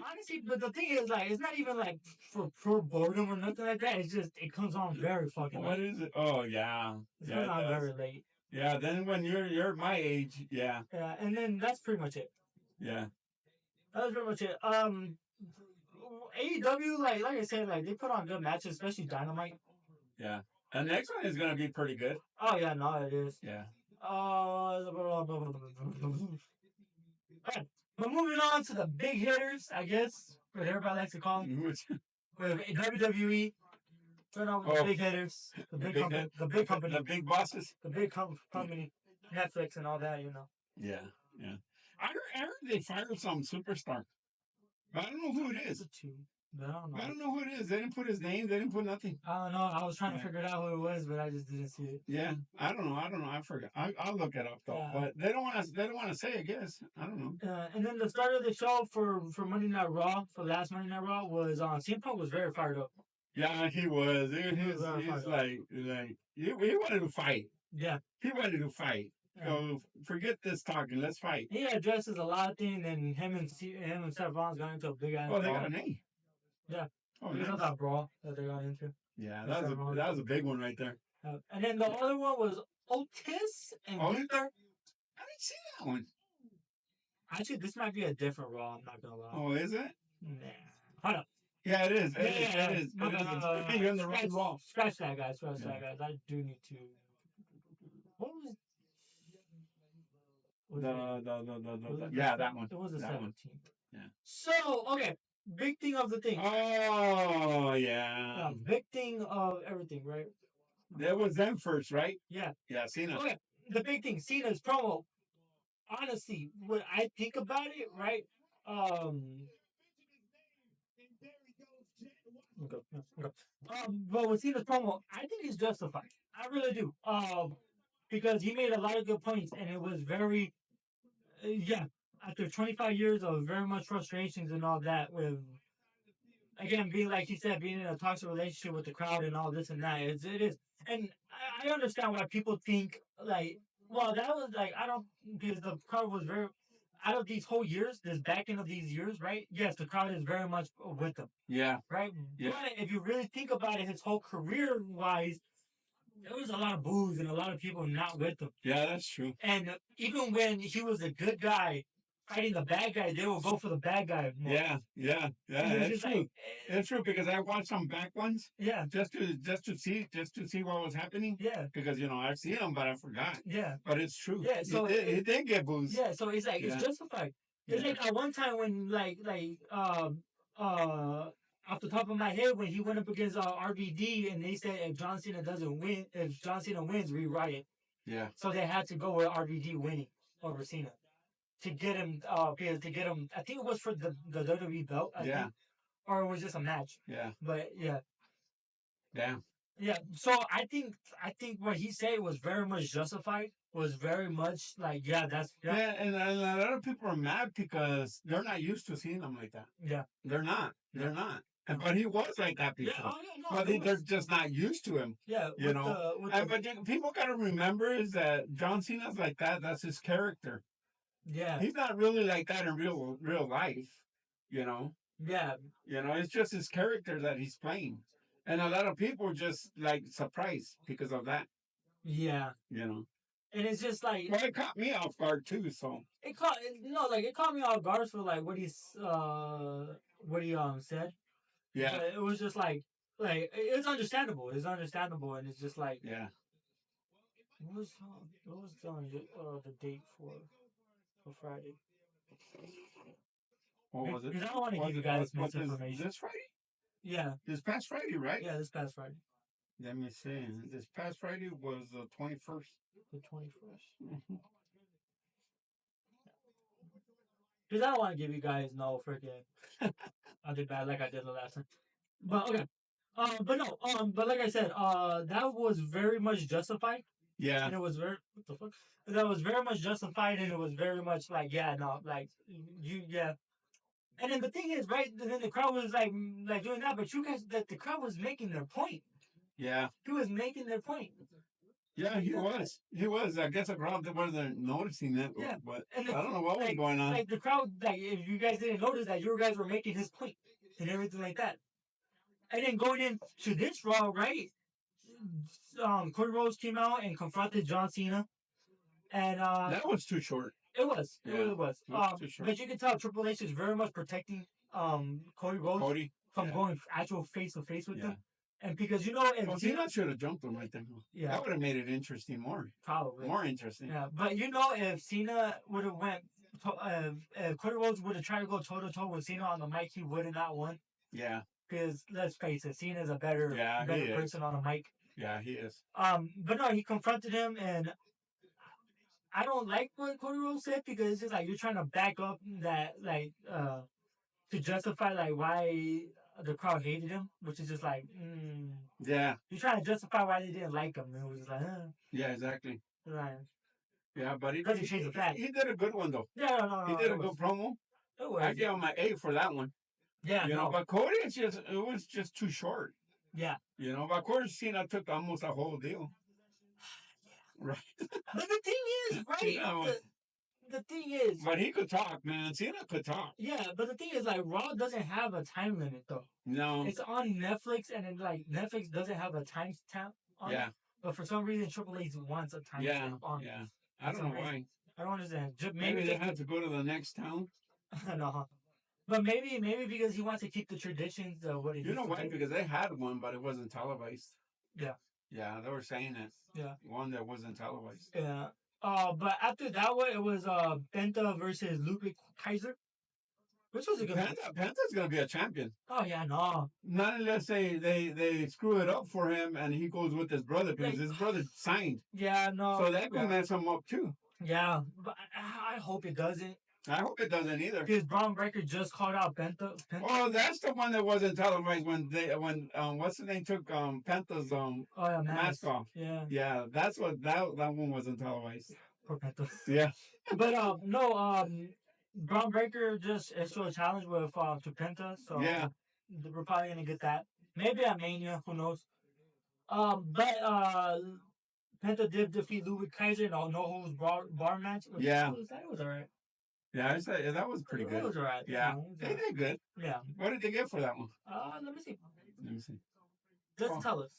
Honestly, but the thing is, like, it's not even like for boredom or nothing like that. It's just it comes on very fucking late. What is it? Oh yeah. It comes on very late. Yeah, then when you're my age, yeah. Yeah, and then that's pretty much it. Yeah. That was pretty much it. AEW, like I said, like they put on good matches, especially Dynamite. Yeah. And the next one is gonna be pretty good. Oh yeah, no, it is. Yeah. But moving on to the big hitters, I guess, what everybody likes to call them. With WWE. Turn on with the big hitters, the big company, the big bosses, the big company, Netflix and all that, you know. Yeah. I heard they fired some superstar, but I don't know who it is. I don't know who it is. They didn't put his name. They didn't put nothing. I don't know. I was trying to figure out who it was, but I just didn't see it. Yeah, I don't know. I forgot. I'll look it up though. Yeah. But they don't want to say. I guess I don't know. And then the start of the show for Monday Night Raw, for last Monday Night Raw, was CM Punk was very fired up. Yeah, he was. He's like he wanted to fight. Yeah, he wanted to fight. So forget this talking. Let's fight. He addresses a lot of things, and him and Seth Rollins got into a big ass. Oh, they got an A. Yeah. Oh, nice. Not that brawl that they got into. Yeah, that was a big one right there. And then the other one was Otis and Gunther. I didn't see that one. Actually, this might be a different Raw. I'm not gonna lie. Oh, is it? Nah. Hold up. Yeah, it is. It is. You're in the right wall. Scratch that, guys. Scratch that, guys. I do need to. What was that one. It was the 17th. Yeah. So, okay. Big thing of the thing. Oh, yeah. Big thing of everything, right? That was them first, right? Yeah. Yeah, Cena. Okay. The big thing, Cena's promo. Honestly, when I think about it, right? But with Cena's promo, I think he's justified. I really do. Because he made a lot of good points, and it was very, after 25 years of very much frustrations and all that, with, again, being, like he said, being in a toxic relationship with the crowd and all this and that, it is. And I understand why people think, like, Well, that was like I don't because the crowd was very out of these whole years, this back end of these years, right? Yes, the crowd is very much with him, Yeah. right? Yeah. But if you really think about it, his whole career wise, there was a lot of boos and a lot of people not with him. Yeah, that's true. And even when he was a good guy fighting the bad guy, they will go for the bad guy more. Yeah. And it was That's just true. like, It's true because I watched some back ones yeah, just to see what was happening. yeah, Because I've seen them, but I forgot. yeah, But it's true. yeah. So He did get booze. yeah, so it's like it's Yeah. justified. It's Yeah. like at one time when off the top of my head when he went up against RVD and they said if John Cena doesn't win, if John Cena wins, we riot. Yeah. So they had to go with RVD winning over Cena to get him because to get him. I think it was for the WWE belt. I Yeah. think, or it was just a match. Yeah. But yeah, Yeah. yeah. So I think what he said was very much justified. Was very much like that's Yeah, and a lot of people are mad because they're not used to seeing him like that. yeah. They're not. They're not. But he was like that Yeah, before. oh yeah, no, But it they're was, just not used to him. yeah, You know. But people got to remember is that John Cena's like that. That's his character. yeah, He's not really like that in real life. You know. yeah, It's just his character that he's playing, and a lot of people just like surprised because of that. yeah, and it's just like Well, it caught me off guard too. So it caught me off guard for like what he said. yeah, But it was just like it's understandable. It's understandable, and it's just like yeah. what was the date for Friday? What was it? Because I don't want to give you guys misinformation. This Friday? Yeah, This past Friday, right? yeah, this past Friday, Let me see. This past Friday was the 21st. the 21st. Because I don't want to give you guys no freaking. I did bad like I did the last time. But okay. But no. But like I said, that was very much justified. Yeah. And it was very what the fuck. That was very much justified, and it was very much like like you And then the thing is, right? Then the crowd was like doing that, but you guys, the crowd was making their point. Yeah. He was making their point. Yeah, he was. He was. I guess the crowd wasn't noticing that. Yeah. But And I don't know what was going on. Like the crowd, like if you guys didn't notice that, you guys were making his point and everything like that. And then going into this Raw, right? Cody Rhodes came out and confronted John Cena, and that was too short. It was. Yeah, it really was. it was too short. But you can tell Triple H is very much protecting Cody Rhodes from going actual face to face with him. And because if Cena should have jumped him right there. Yeah. That would have made it interesting more. Probably. More interesting. Yeah. But if Cena would have went if Cody Rhodes would have tried to go toe to toe with Cena on the mic, he would have not won. Yeah. Because let's face it, Cena's a better person on the mic. Yeah, he is. But no, he confronted him, and I don't like what Cody Rhodes said because it's just like you're trying to back up that to justify like why the crowd hated him, which is just like yeah. You're trying to justify why they didn't like him. And it was just like yeah, exactly. Right. Yeah, but he did a good one though. Yeah, no, he did a good promo. I give him an A for that one. Yeah, but Cody, it was just too short. Yeah. But of course, Cena took almost a whole deal. Right. But the thing is, right? The thing is. But he could talk, man. Cena could talk. Yeah, but the thing is, like, Raw doesn't have a time limit, though. No. It's on Netflix, and then, like, Netflix doesn't have a time stamp on it. But for some reason, Triple H wants a time stamp on it. Yeah. I don't know why. I don't understand. Maybe they have to go to the next town. No. But maybe because he wants to keep the traditions of what he You know why? Because they had one, but it wasn't televised. Yeah. Yeah, they were saying it. Yeah. One that wasn't televised. Yeah. But after that one, it was Penta versus Ludwig Kaiser. Which was a good match. Penta's gonna be a champion. Oh yeah, no. Not unless they screw it up for him and he goes with his brother because his brother signed. Yeah, no. So that could mess him up too. Yeah, but I hope it doesn't. I hope it doesn't either. Because Braun Breaker just called out Penta. Oh, that's the one that wasn't televised when what's the name took Penta's mask off. Yeah. Yeah, that's what that one wasn't televised. Poor Penta. Yeah. But Braun Breaker just issued a challenge with to Penta, so yeah, we're probably gonna get that. Maybe at Mania, who knows? But Penta did defeat Ludwig Kaiser in a no holds bar match. Yeah. That was alright. Yeah, that was pretty That good. was alright. Yeah, No, it was they alright. did good. Yeah. What did they get for that one? Let me see. Let me see. Just tell us.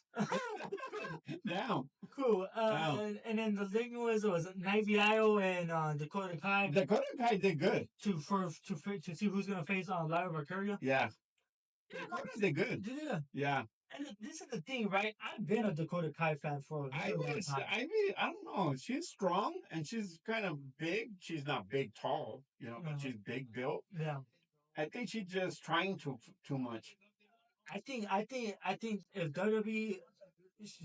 Down. Cool. Wow. And then the thing was Navy Io and Dakota Kai Dakota Kai did good. to see who's gonna face on Lyra Mercurio. Yeah. Dakota did good. Yeah. Yeah. And this is the thing, right? I've been a Dakota Kai fan for a very long time. I mean, I don't know. She's strong and she's kind of big. She's not big, tall, but she's big built. Yeah. I think she's just trying too much. I think if WWE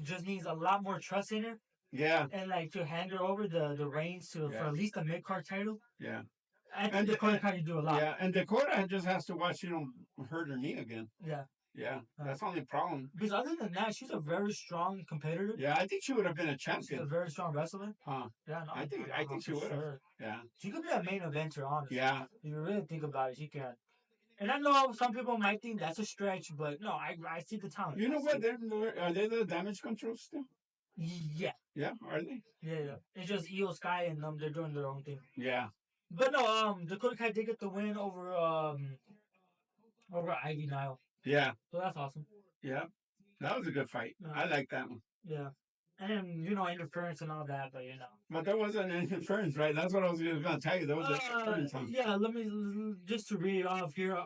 just needs a lot more trust in her. Yeah. And like to hand her over the reins for at least the mid card title. Yeah. I think Dakota Kai can do a lot. Yeah, and Dakota just has to watch she don't hurt her knee again. Yeah. Yeah, that's the only problem. Because other than that, she's a very strong competitor. Yeah, I think she would have been a champion. She's a very strong wrestler. Huh? Yeah, no, I think she would have. Sure. Yeah. She could be a main eventer, honestly. Yeah. If you really think about it, she can. And I know some people might think that's a stretch, but no, I see the talent. You know what? Are they the Damage Control still? Yeah. Yeah, are they? Yeah. It's just Io Sky and they're doing their own thing. Yeah. But no, Dakota Kai did get the win over Ivy Nile. Yeah. So that's awesome. Yeah. That was a good fight. I like that one. Yeah. And interference and all that, but But there wasn't any interference, right? That's what I was going to tell you. There was interference. Yeah, let me just to read off here.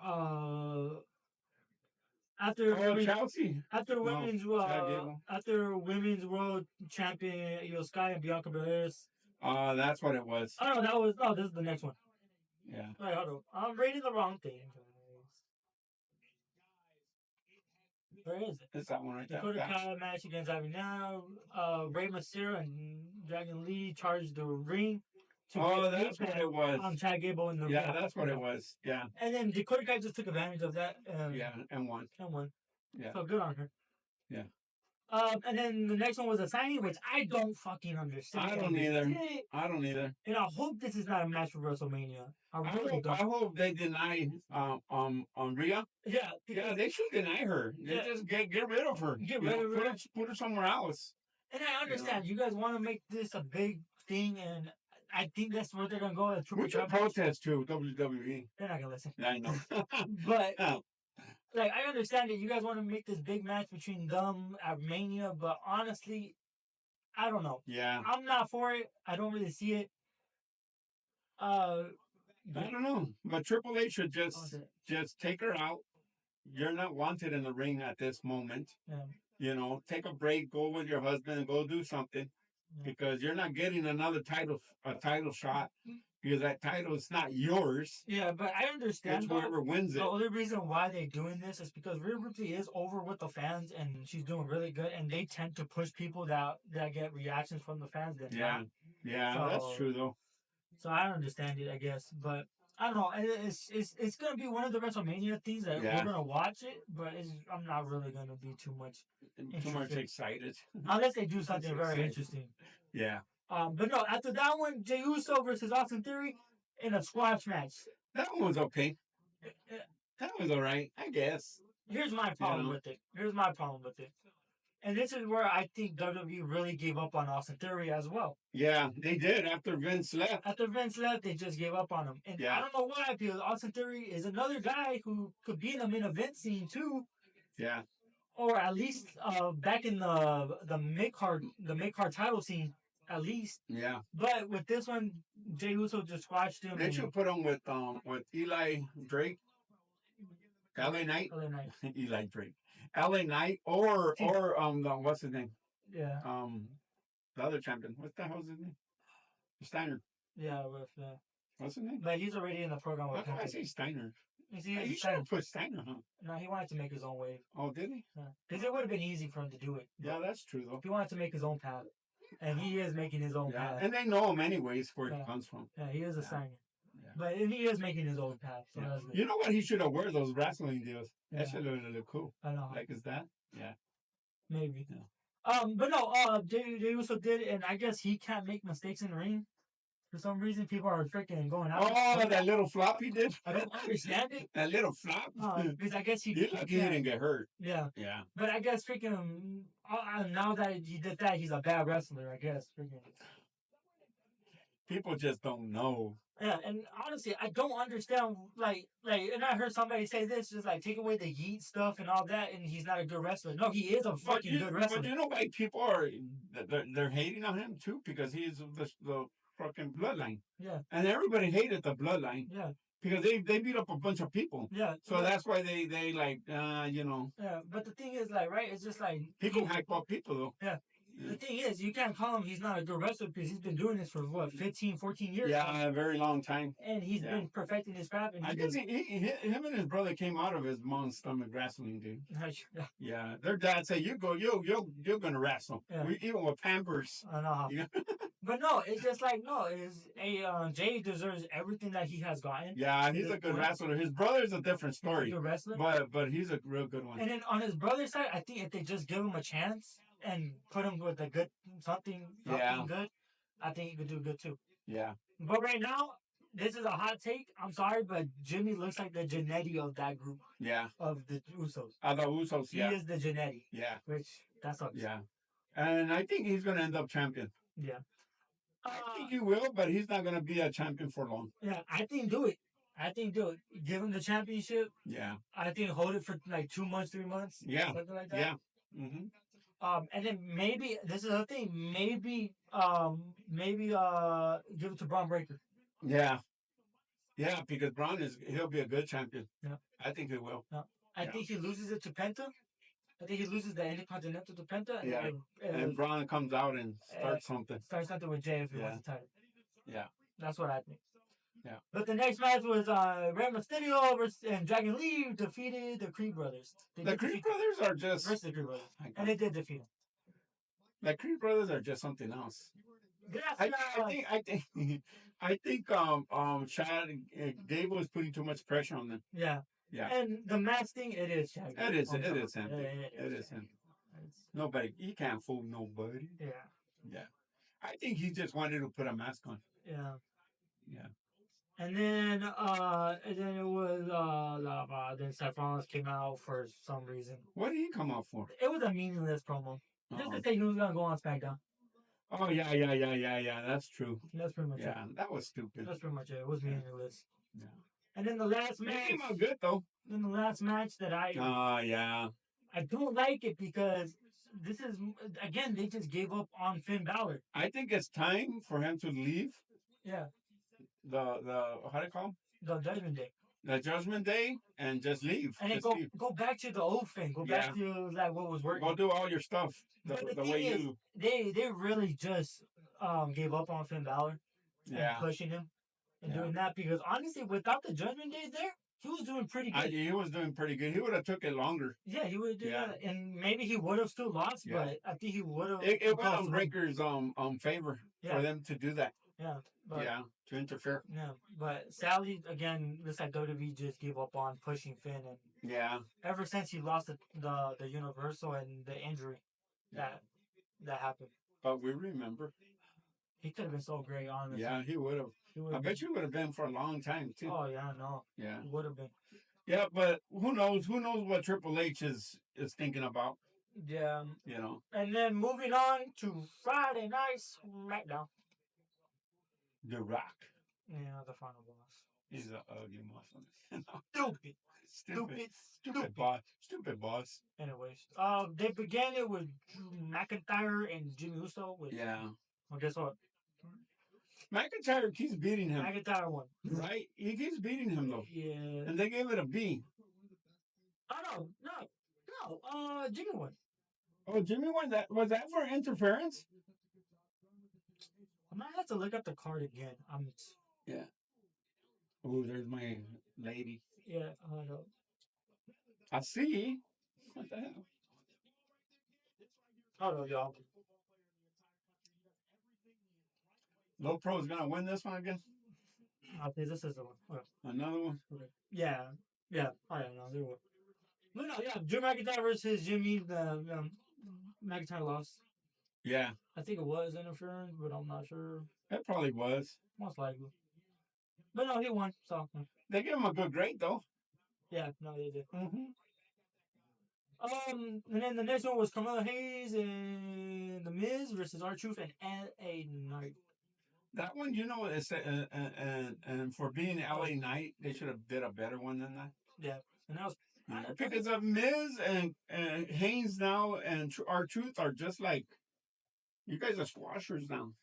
Chelsea. After women's world champion Io Sky and Bianca Belair. That's what it was. Oh no, this is the next one. Yeah. Wait, hold on. I'm reading the wrong thing. Where is it? It's that one right there. Dakota Kai match against Ivy now. Rey Mysterio and Dragon Lee charged the ring. That's what it was. On Chad Gable in the ring. That's what it was. Yeah. And then Dakota Kai just took advantage of that. And won. Yeah. So good on her. Yeah. And then the next one was a signing, which I don't fucking understand. I don't either. And I hope this is not a match for WrestleMania. I hope they deny Rhea. Yeah. Yeah, they should deny her. They just get rid of her. Get rid of her. Put her somewhere else. And I understand you guys want to make this a big thing, and I think that's where they're gonna go. Which a protest to WWE. They're not gonna listen. I know. But like I understand that you guys want to make this big match between them at Mania, but honestly, I don't know. Yeah. I'm not for it. I don't really see it. I don't know. But Triple H should just take her out. You're not wanted in the ring at this moment. Yeah. Take a break, go with your husband and go do something. Because you're not getting a title shot. Because that title is not yours. Yeah, but I understand. It's whoever wins it. The only reason why they're doing this is because Rhea Ripley is over with the fans, and she's doing really good. And they tend to push people that get reactions from the fans. Yeah, that's true though. So I understand it, I guess, but I don't know. It's gonna be one of the WrestleMania things that we're gonna watch it, but I'm not really gonna be too much excited unless they do something very interesting. Yeah. But no, after that one, Jey Uso versus Austin Theory in a squash match. That one was okay. That was all right, I guess. Here's my problem with it. And this is where I think WWE really gave up on Austin Theory as well. Yeah, they did after Vince left. They just gave up on him. And I don't know why, because Austin Theory is another guy who could be in the main event scene too. Yeah. Or at least back in the mid-card title scene. At least. Yeah. But with this one, Jey Uso just squashed him. They should put him with Eli Drake. LA Knight. Eli Drake. LA Knight or what's his name? Yeah. The other champion. What the hell's his name? Steiner. Yeah, with what's his name? But he's already in the program with Why did I say Steiner? You should have put Steiner, huh? No, he wanted to make his own wave. Oh, did he? Because it would have been easy for him to do it. Yeah, that's true though. He wanted to make his own path. And he is making his own path. And they know him anyways where he comes from. Yeah, he is a signing. Yeah. But he is making his own path. So that's good. You know what? He should have worn those wrestling deals. That should have looked cool. I know. Like, is that? Yeah. Maybe. Yeah. But no, Jey Uso did, and I guess he can't make mistakes in the ring. For some reason, people are freaking going out. Oh, that little flop he did. I don't understand it. That little flop. Because I guess You're lucky he didn't get hurt. Yeah. Yeah. But I guess freaking now that he did that, he's a bad wrestler. I guess freaking. People just don't know. Yeah, and honestly, I don't understand. And I heard somebody say this, just like take away the yeet stuff and all that, and he's not a good wrestler. No, he is a fucking good wrestler. But you know why people are they're hating on him too, because he's the fucking bloodline. Yeah. And everybody hated the bloodline. Yeah. Because they beat up a bunch of people. Yeah. So that's why they like you know. Yeah, but the thing is, like, right? It's just like people hype up people though. Yeah. The thing is, you can't call him he's not a good wrestler because he's been doing this for what, 15, 14 years? Yeah, a very long time. And he's been perfecting his craft. And I guess him and his brother came out of his mom's stomach wrestling, dude. Yeah, their dad said, "You go, you're gonna wrestle, even with Pampers." I know. But no, it's just like Jay deserves everything that he has gotten. Yeah, he's a good wrestler. His brother's a different story. He's a good wrestler, but he's a real good one. And then on his brother's side, I think if they just give him a chance and put him with a good something good, I think he could do good too. Yeah. But right now, this is a hot take. I'm sorry, but Jimmy looks like the Jannetty of that group. Yeah. Of the Usos. Of the Usos, He is the Jannetty. Yeah. Which that sucks. Yeah. And I think he's gonna end up champion. Yeah. I think he will, but he's not gonna be a champion for long. Yeah, I think do it. Give him the championship. Yeah. I think hold it for like 2 months, 3 months. Yeah. Something like that. Yeah. Mm-hmm. And then maybe this is the thing. Maybe give it to Braun Breaker. Yeah. Yeah, because he'll be a good champion. Yeah. I think he will. Yeah. I think he loses it to Penta. I think he loses the Intercontinental to Penta. Yeah. And Braun comes out and starts something. Starts something with Jay if he wants the title. Yeah. That's what I think. Yeah. But the next match was Rey Mysterio and Dragon Lee defeated the Creed brothers. The Creed brothers are just versus the Creed brothers, and they did defeat them. The Creed brothers are just something else. I think Chad Gable is putting too much pressure on them. Yeah. Yeah. And the match thing, it is Chad. It is him. It is him. Nobody, he can't fool nobody. Yeah. Yeah. I think he just wanted to put a mask on. Yeah. Yeah. And then it was then Seth Rollins came out for some reason. What did he come out for? It was a meaningless promo. Just to say he was gonna go on SmackDown. Oh yeah. That's true. That's pretty much it. Yeah, that was stupid. That's pretty much it. It was meaningless. Yeah. And then the last match. It came out good though. Then the last match that I. Yeah. I don't like it because this is again they just gave up on Finn Balor. I think it's time for him to leave. Yeah. The how do you call him? The Judgment Day. The Judgment Day, and just leave. And then go back to the old Finn. Go back to like what was working. Go do all your stuff the way you. They really just gave up on Finn Balor. And pushing him and doing that because honestly, without the Judgment Day there, he was doing pretty good. He was doing pretty good. He would have took it longer. Yeah, he would do that, and maybe he would have still lost, but I think he would have. It went on Breaker's favor for them to do that. Yeah. But, to interfere. Yeah, but sadly, again, looks like WWE just gave up on pushing Finn, and ever since he lost the Universal and the injury that happened. But we remember. He could have been so great, honestly. Yeah, he would have. I bet you would have been for a long time too. Oh yeah, no. Yeah, he would have been. Yeah, but who knows? Who knows what Triple H is thinking about? Yeah. You know. And then moving on to Friday Night SmackDown. The Rock. Yeah, the final boss. He's an ugly motherfucker. Stupid boss. Stupid boss. Anyways, they began it with Drew McIntyre and Jimmy Uso. Well, guess what? McIntyre keeps beating him. McIntyre won. Right? He keeps beating him though. Yeah. And they gave it a B. Oh no. Jimmy won. Oh, Jimmy won. Was that for interference? I might have to look up the card again. Yeah. Oh, there's my lady. Yeah, I know. I see. What the hell? Oh no, y'all. Low Pro is gonna win this one again. I think this is the one. Okay. Another one. Okay. Yeah. Oh yeah, no, there was. No, yeah. Drew McIntyre versus Jimmy. The McIntyre lost. Yeah. I think it was interference, but I'm not sure. That probably was. Most likely. But no, he won. So They gave him a good grade though. yeah, no, they did. Mm-hmm. And then the next one was Carmelo Hayes and The Miz versus R-Truth and LA Knight. That one, it's and for being LA Knight, they should have did a better one than that. Yeah, and that was Because of Miz and Haynes now and R-Truth are just like, you guys are squashers now.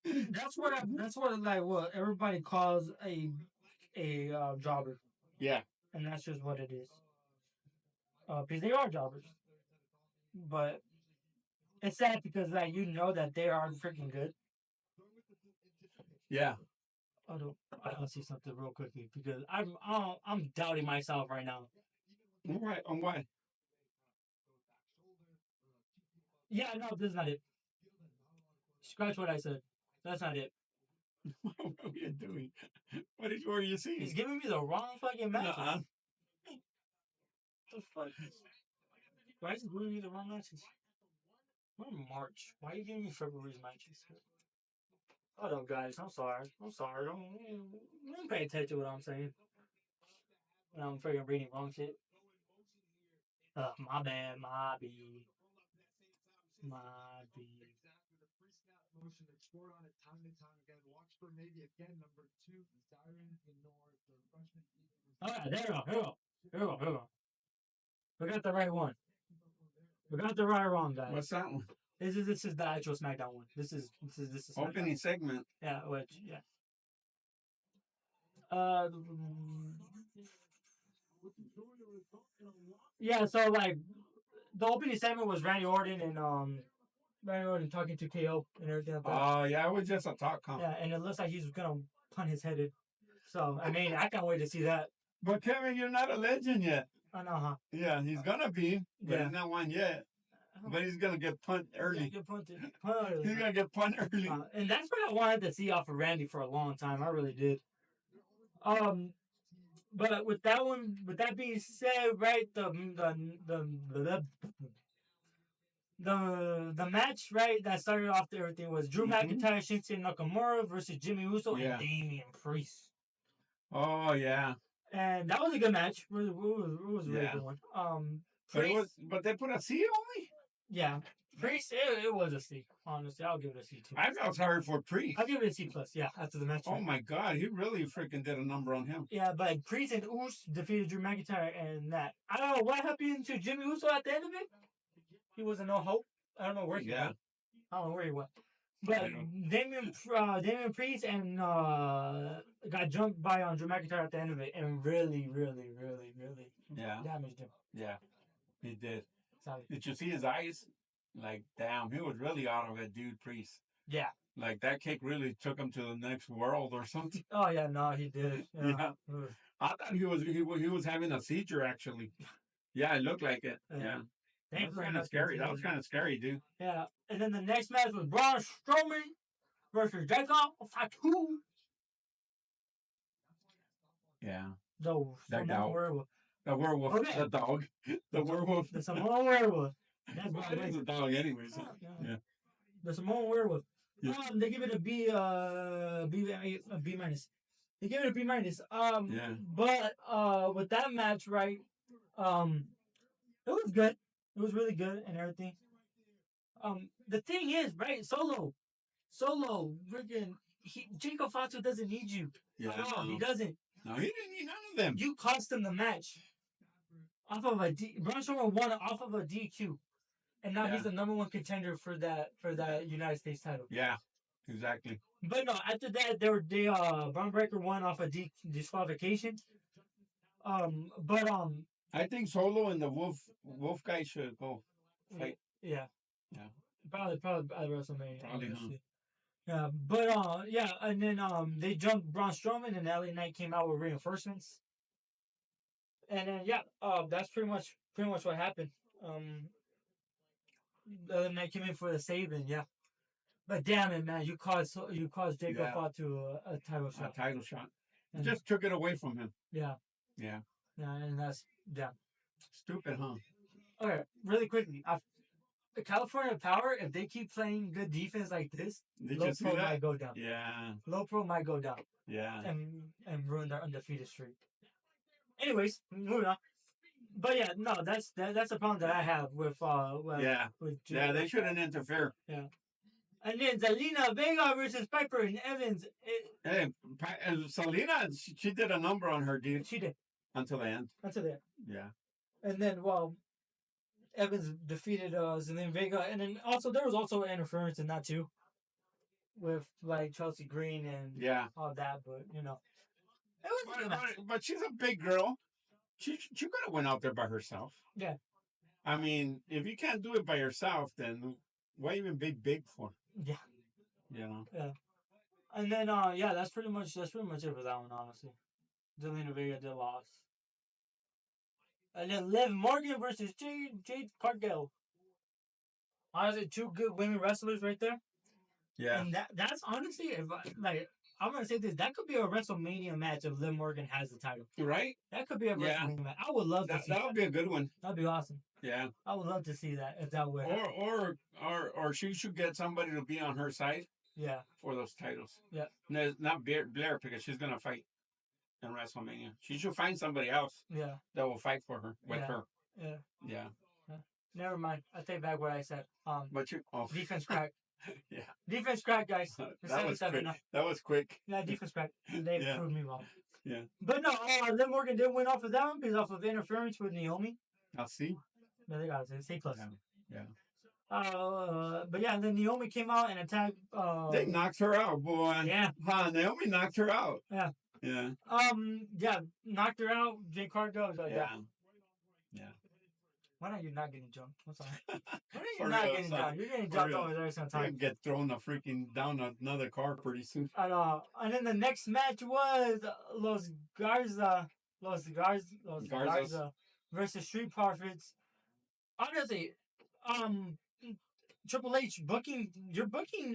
That's what like what everybody calls a jobber. Yeah. And that's just what it is. Because they are jobbers. But it's sad because like you know that they are freaking good. Yeah. I don't see something real quickly because I'm doubting myself right now. Right. On what? Yeah, no, this is not it. Scratch what I said. That's not it. What are you doing? What were you seeing? He's giving me the wrong fucking matches. Nuh-uh. What the fuck? Why is he giving me the wrong matches? We're in March. Why are you giving me February's matches? Hold on, guys. I'm sorry. Don't pay attention to what I'm saying. When I'm freaking reading wrong shit. My bad. My B. My B. Alright, there we go. We got the right one. We got the right wrong, guys. What's that one? This is the actual SmackDown one. This is Opening segment. Yeah, yeah, so like the opening segment was Randy Orton talking to KO and everything like that. Oh yeah, it was just a talk. Yeah, and it looks like he's gonna punt his head in. So I mean, I can't wait to see that. But Kevin, you're not a legend yet. I know, huh? Yeah, he's gonna be, but he's not one yet. But he's gonna get punt early. Get punted. He's gonna get punt early. And that's what I wanted to see off of Randy for a long time. I really did. But with that being said, right, the match, right, that started off everything was Drew McIntyre, Shinsuke Nakamura versus Jimmy Uso and Damian Priest. Oh yeah. And that was a good match. It was a really good one. But they put a C only. Yeah, Priest. It was a C. Honestly, I'll give it a C too. I felt sorry for Priest. I'll give it a C plus. Yeah, after the match. Oh my God, he really freaking did a number on him. Yeah, but Priest and Uso defeated Drew McIntyre, and that I don't know what happened to Jimmy Uso at the end of it. He was a no hope. I don't know where he went. I don't know where he went. But Damian Priest and got jumped by Drew McIntyre at the end of it, and really damaged him. Yeah, he did. Sorry. Did you see his eyes? Like, damn, he was really out of it, dude, Priest. Yeah. Like, that kick really took him to the next world or something. Oh, yeah, no, he did. Yeah. I thought he was having a seizure, actually. Yeah, it looked like it. Yeah. That was kind of scary. That was kind of scary, dude. Yeah. And then the next match was Braun Strowman versus Jacob Fatu. Yeah. The werewolf. The werewolf. Okay. The dog. The werewolf. The Samoan werewolf. That is a dog anyways. Yeah. The Samoan werewolf. Yeah. They give it a B minus. They give it a B minus. But with that match, right? It was good. It was really good and everything. The thing is, right? Solo, freaking Jacob Fatu doesn't need you. Yeah, no, he doesn't. No, he didn't need none of them. You cost him the match off of Braun Strowman won off of a DQ, and now he's the number one contender for that United States title. Yeah, exactly. But no, after that, Braun Breaker won off a disqualification. I think Solo and the Wolf guy should go fight. Yeah. Probably at WrestleMania. Probably not. Yeah, but and then they jumped Braun Strowman and LA Knight came out with reinforcements. And then that's pretty much what happened. The LA Knight came in for the save and But damn it, man, you caused Jacob Fatu a title shot. A title shot. And just took it away from him. Yeah. Yeah. Yeah, and that's stupid, huh? Okay, really quickly. the California Power, if they keep playing good defense like this, Did Low you see Pro that? might go down. Yeah. Low Pro might go down Yeah. and ruin their undefeated streak. Anyways, moving on. But yeah, no, that's the problem that I have with Yeah. with Yeah, they shouldn't interfere. Yeah. And then Zelina Vega versus Piper and Evans. Hey, Selena, she did a number on her, dude. She did. Until the end. Until the end. Yeah. And then, well, Evans defeated Zelina Vega. And then also, there was also interference in that too. With, like, Chelsea Green and all that. But, you know. It was a good match. But she's a big girl. She could have went out there by herself. Yeah. I mean, if you can't do it by yourself, then why even be big for? Yeah. You know. Yeah. And then yeah, that's pretty much it for that one, honestly. Zelina Vega did loss. And then Liv Morgan versus Jade Cargill. Honestly, two good women wrestlers right there. Yeah. And that's honestly, if I'm gonna say this, that could be a WrestleMania match if Liv Morgan has the title. Right? That could be a WrestleMania match. I would love to see that would be a good one. That'd be awesome. Yeah. I would love to see that if that would. Or she should get somebody to be on her side. Yeah. For those titles. Yeah. No, not Blair because she's gonna fight in WrestleMania. She should find somebody else. Yeah. That will fight for her with her. Yeah. Yeah. Never mind. I take back what I said. But defense crack. Yeah. Defense crack, guys. That was quick. That was quick. Yeah, defense crack. They proved me wrong. Yeah. But no, Liv Morgan did win off of that one because off of interference with Naomi. I'll see. No, they got it. C plus. Yeah. But yeah, and then Naomi came out and attacked. They knocked her out, boy. Yeah. Naomi knocked her out. Yeah. Yeah. Yeah, knocked her out. Jay Cargill. Yeah. Why are you not getting jumped? What's on? Why are you For not real, getting son. jumped? You're getting jumped over there You're sometime. get thrown down another car pretty soon. And then the next match was Los Garza versus Street Profits. Honestly, Triple H you're booking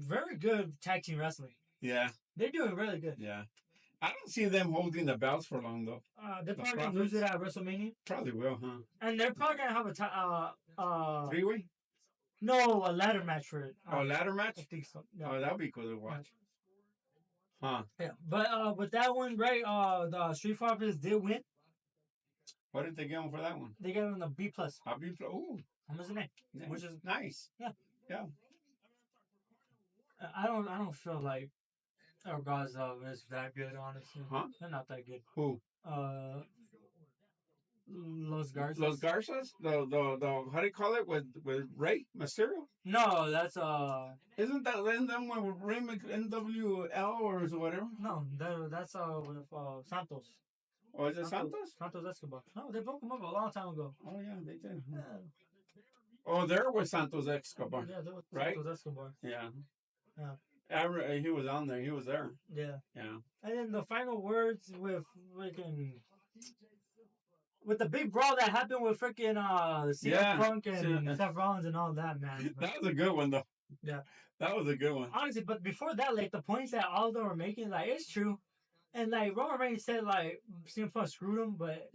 very good tag team wrestling. Yeah. They're doing really good. Yeah. I don't see them holding the belts for long though. They're probably gonna lose it at WrestleMania. Probably will, huh? And they're probably gonna have a three-way? No, a ladder match for it. A ladder match? I think so. Yeah. Oh, that'd be cool to watch. Huh. Yeah. But with that one, right, the Street Profits did win. What did they give them for that one? They gave them a B plus. A B plus. Ooh. How much is it? Yeah. Which is nice. Yeah. Yeah. I don't feel like Garza is that good, honestly. Huh? They're not that good. Who? Los Garzas. Los Garzas? The how do you call it with Rey Mysterio? No, that's Isn't that them with Rey NWL or whatever? No, that's with Santos. Oh, is it Santos? Santos Escobar. No, they broke him up a long time ago. Oh yeah, they did. Yeah. Oh, there was Santos Escobar. Yeah, there was right? Santos Escobar. Yeah. Yeah. He was on there. He was there. Yeah. Yeah. And then the final words with with the big brawl that happened with freaking CM Punk and Seth Rollins and all that, man. That was a good one though. Yeah. That was a good one. Honestly, but before that, like the points that all of them were making, like it's true. And like Roman Reigns said, like CM Punk screwed him, but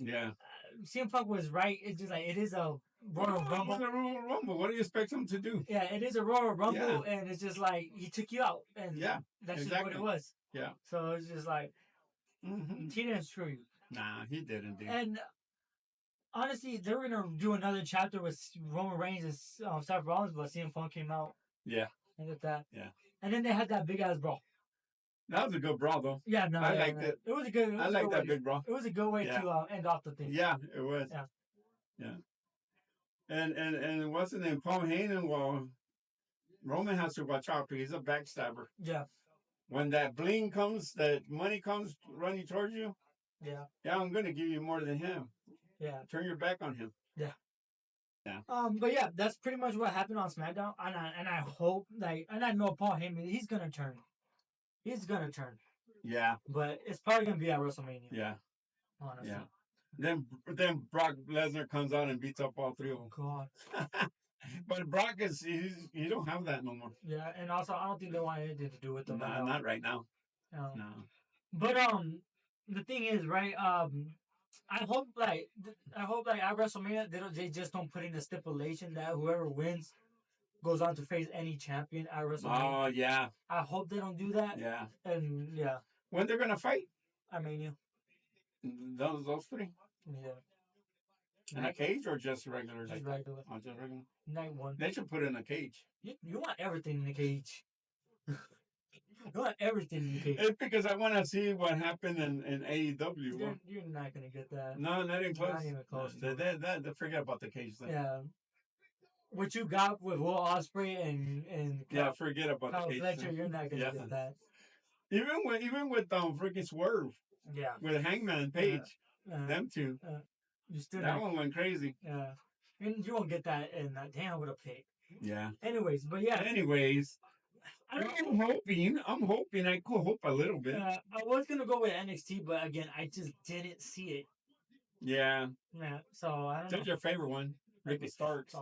CM Punk was right. It's just like it is a Royal Rumble. It's a Royal Rumble. What do you expect him to do? Yeah, it is a Royal Rumble, and it's just like he took you out, and that's just what it was. Yeah. So it's just like he didn't screw you. Nah, he didn't. Dude. And honestly, they were gonna do another chapter with Roman Reigns and Seth Rollins, but CM Punk came out. Yeah. And did that. Yeah. And then they had that big ass brawl. That was a good brawl, though. Yeah, no, I liked it. It was a good. I liked that big brawl. It was a good way to end off the thing. Yeah, it was. Yeah. Yeah. And what's his name? Paul Heyman. Well, Roman has to watch out because he's a backstabber. Yeah. When that bling comes, that money comes running towards you. Yeah. Yeah, I'm gonna give you more than him. Yeah. Turn your back on him. Yeah. Yeah. But yeah, that's pretty much what happened on SmackDown, and I hope and I know Paul Heyman, he's gonna turn. He's gonna turn. Yeah. But it's probably gonna be at WrestleMania. Yeah. Honestly. Yeah. Then Brock Lesnar comes out and beats up all three of them. God. But Brock he don't have that no more. Yeah, and also I don't think they want anything to do with them. Nah, not right now. No. No. But the thing is, right? I hope like at WrestleMania they just don't put in the stipulation that whoever wins goes on to face any champion at WrestleMania. Oh yeah, I hope they don't do that. yeah. And yeah, When they're gonna fight? Armenia. Those three Yeah. in a cage or just regular? Just Like, regular. oh, just regular. Night one. They should put it in a cage. You want everything in the cage. You want everything in the cage. It's because I want to see what happened in AEW. You're not gonna get that. No, not even close. Not even close. No, they forget about the cage thing. Yeah. What you got with Will Ospreay and Yeah, forget about Kyle the cage Fletcher, thing. you're not gonna get that. Even with freaking Swerve. Yeah. With Hangman Page, them two. You still That one went crazy. Yeah. And you won't get that in that. Damn, what a pick. Yeah. Anyways, but yeah. I'm hoping I could hope a little bit. I was gonna go with NXT, but again, I just didn't see it. Yeah. Yeah. So I don't know. Who's your favorite one? Ricky Starks.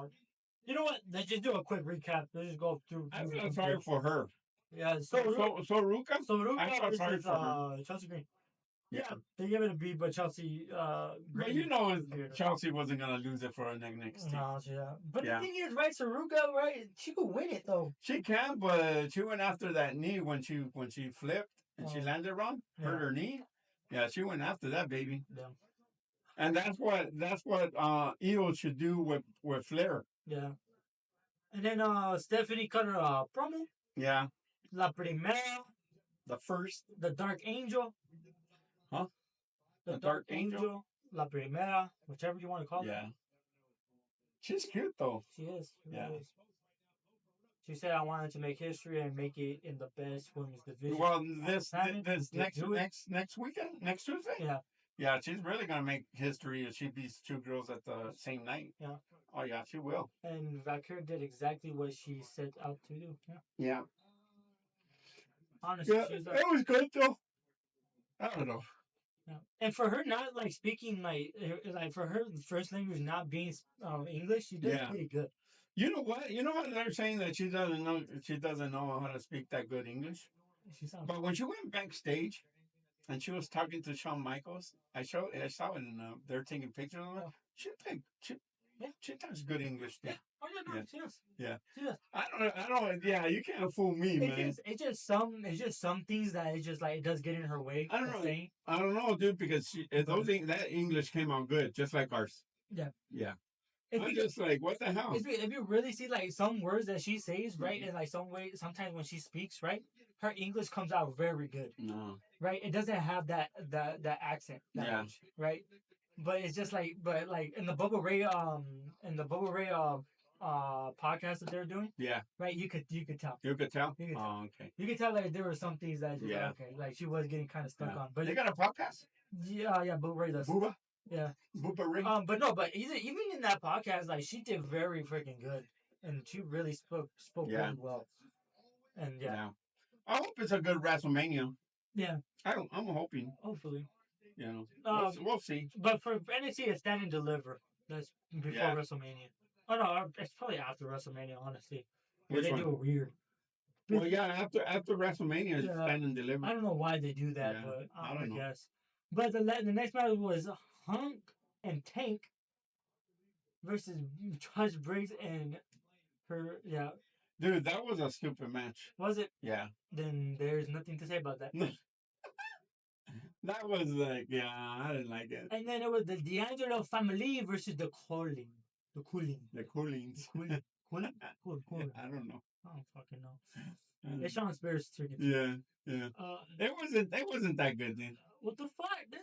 You know what? Let's just do a quick recap. Let's just go through. I feel sorry for her. Yeah. Soruka? Soruka I felt sorry for her. Chelsea Green. Yeah, they gave it a B, but Chelsea. But you know, Chelsea wasn't gonna lose it for an NXT. No, yeah. But the thing is, right, Saruka, right? She could win it though. She can, but she went after that knee when she flipped and she landed wrong, hurt her knee. Yeah, she went after that baby. Yeah. And that's what Io should do with Flair. Yeah. And then Stephanie cut her promo. Yeah. La Primera. The first. The Dark Angel. Huh? The Dark Angel. La Primera. Whichever you want to call it. Yeah. She's cute though. She is. Yeah. She said I wanted to make history and make it in the best women's division. Well, this next weekend, next Tuesday. Yeah. Yeah, she's really gonna make history if she beats two girls at the same night. Yeah. Oh yeah, she will. And Valkyrie did exactly what she set out to do. Yeah. Yeah. Honestly, yeah, it was good though. I don't know. Yeah. And for her not like speaking like for her first language not being English, she did pretty good. You know what? They're saying that she doesn't know how to speak that good English. But when she went backstage and she was talking to Shawn Michaels, I saw it in they're taking pictures of her. She talks good English. Yeah. Oh yeah, no, she does. Yeah. She does. I don't. Yeah, you can't fool me, man. It's just some things that it's just like it does get in her way. I don't know, dude, because that English came out good, just like ours. Yeah. Yeah. I'm just like, what the hell? If you really see like some words that she says, right, and like sometimes when she speaks, right, her English comes out very good. No. Right, it doesn't have that accent. Much, right, but it's just like, in the Bubba Ray podcast that they're doing. Yeah. Right, you could tell. You could tell. Oh, okay. You could tell like there were some things that like she was getting kind of stuck on. But they got a podcast. Yeah, Bubba Ray does. Bubba. Yeah. Ray. But even in that podcast, like she did very freaking good, and she really spoke really well. And yeah. I hope it's a good WrestleMania. Yeah. I'm hoping. Hopefully. You know. We'll see. But for NXT, it's stand and deliver. That's before WrestleMania. Oh no, it's probably after WrestleMania, honestly. Where they do it weird. Well, yeah, after WrestleMania, it's stand and deliver. I don't know why they do that, but I don't know. Guess. But the next match was Hunk and Tank versus Josh Briggs and her. Yeah. Dude, that was a stupid match. Was it? Yeah. Then there's nothing to say about that. That was like, I didn't like it. And then it was the D'Angelo family versus the Coolings. The Coolings. Coolin? I don't know. I don't fucking know. It's Sean Spears too. Yeah. It wasn't that good, then. What the fuck, then?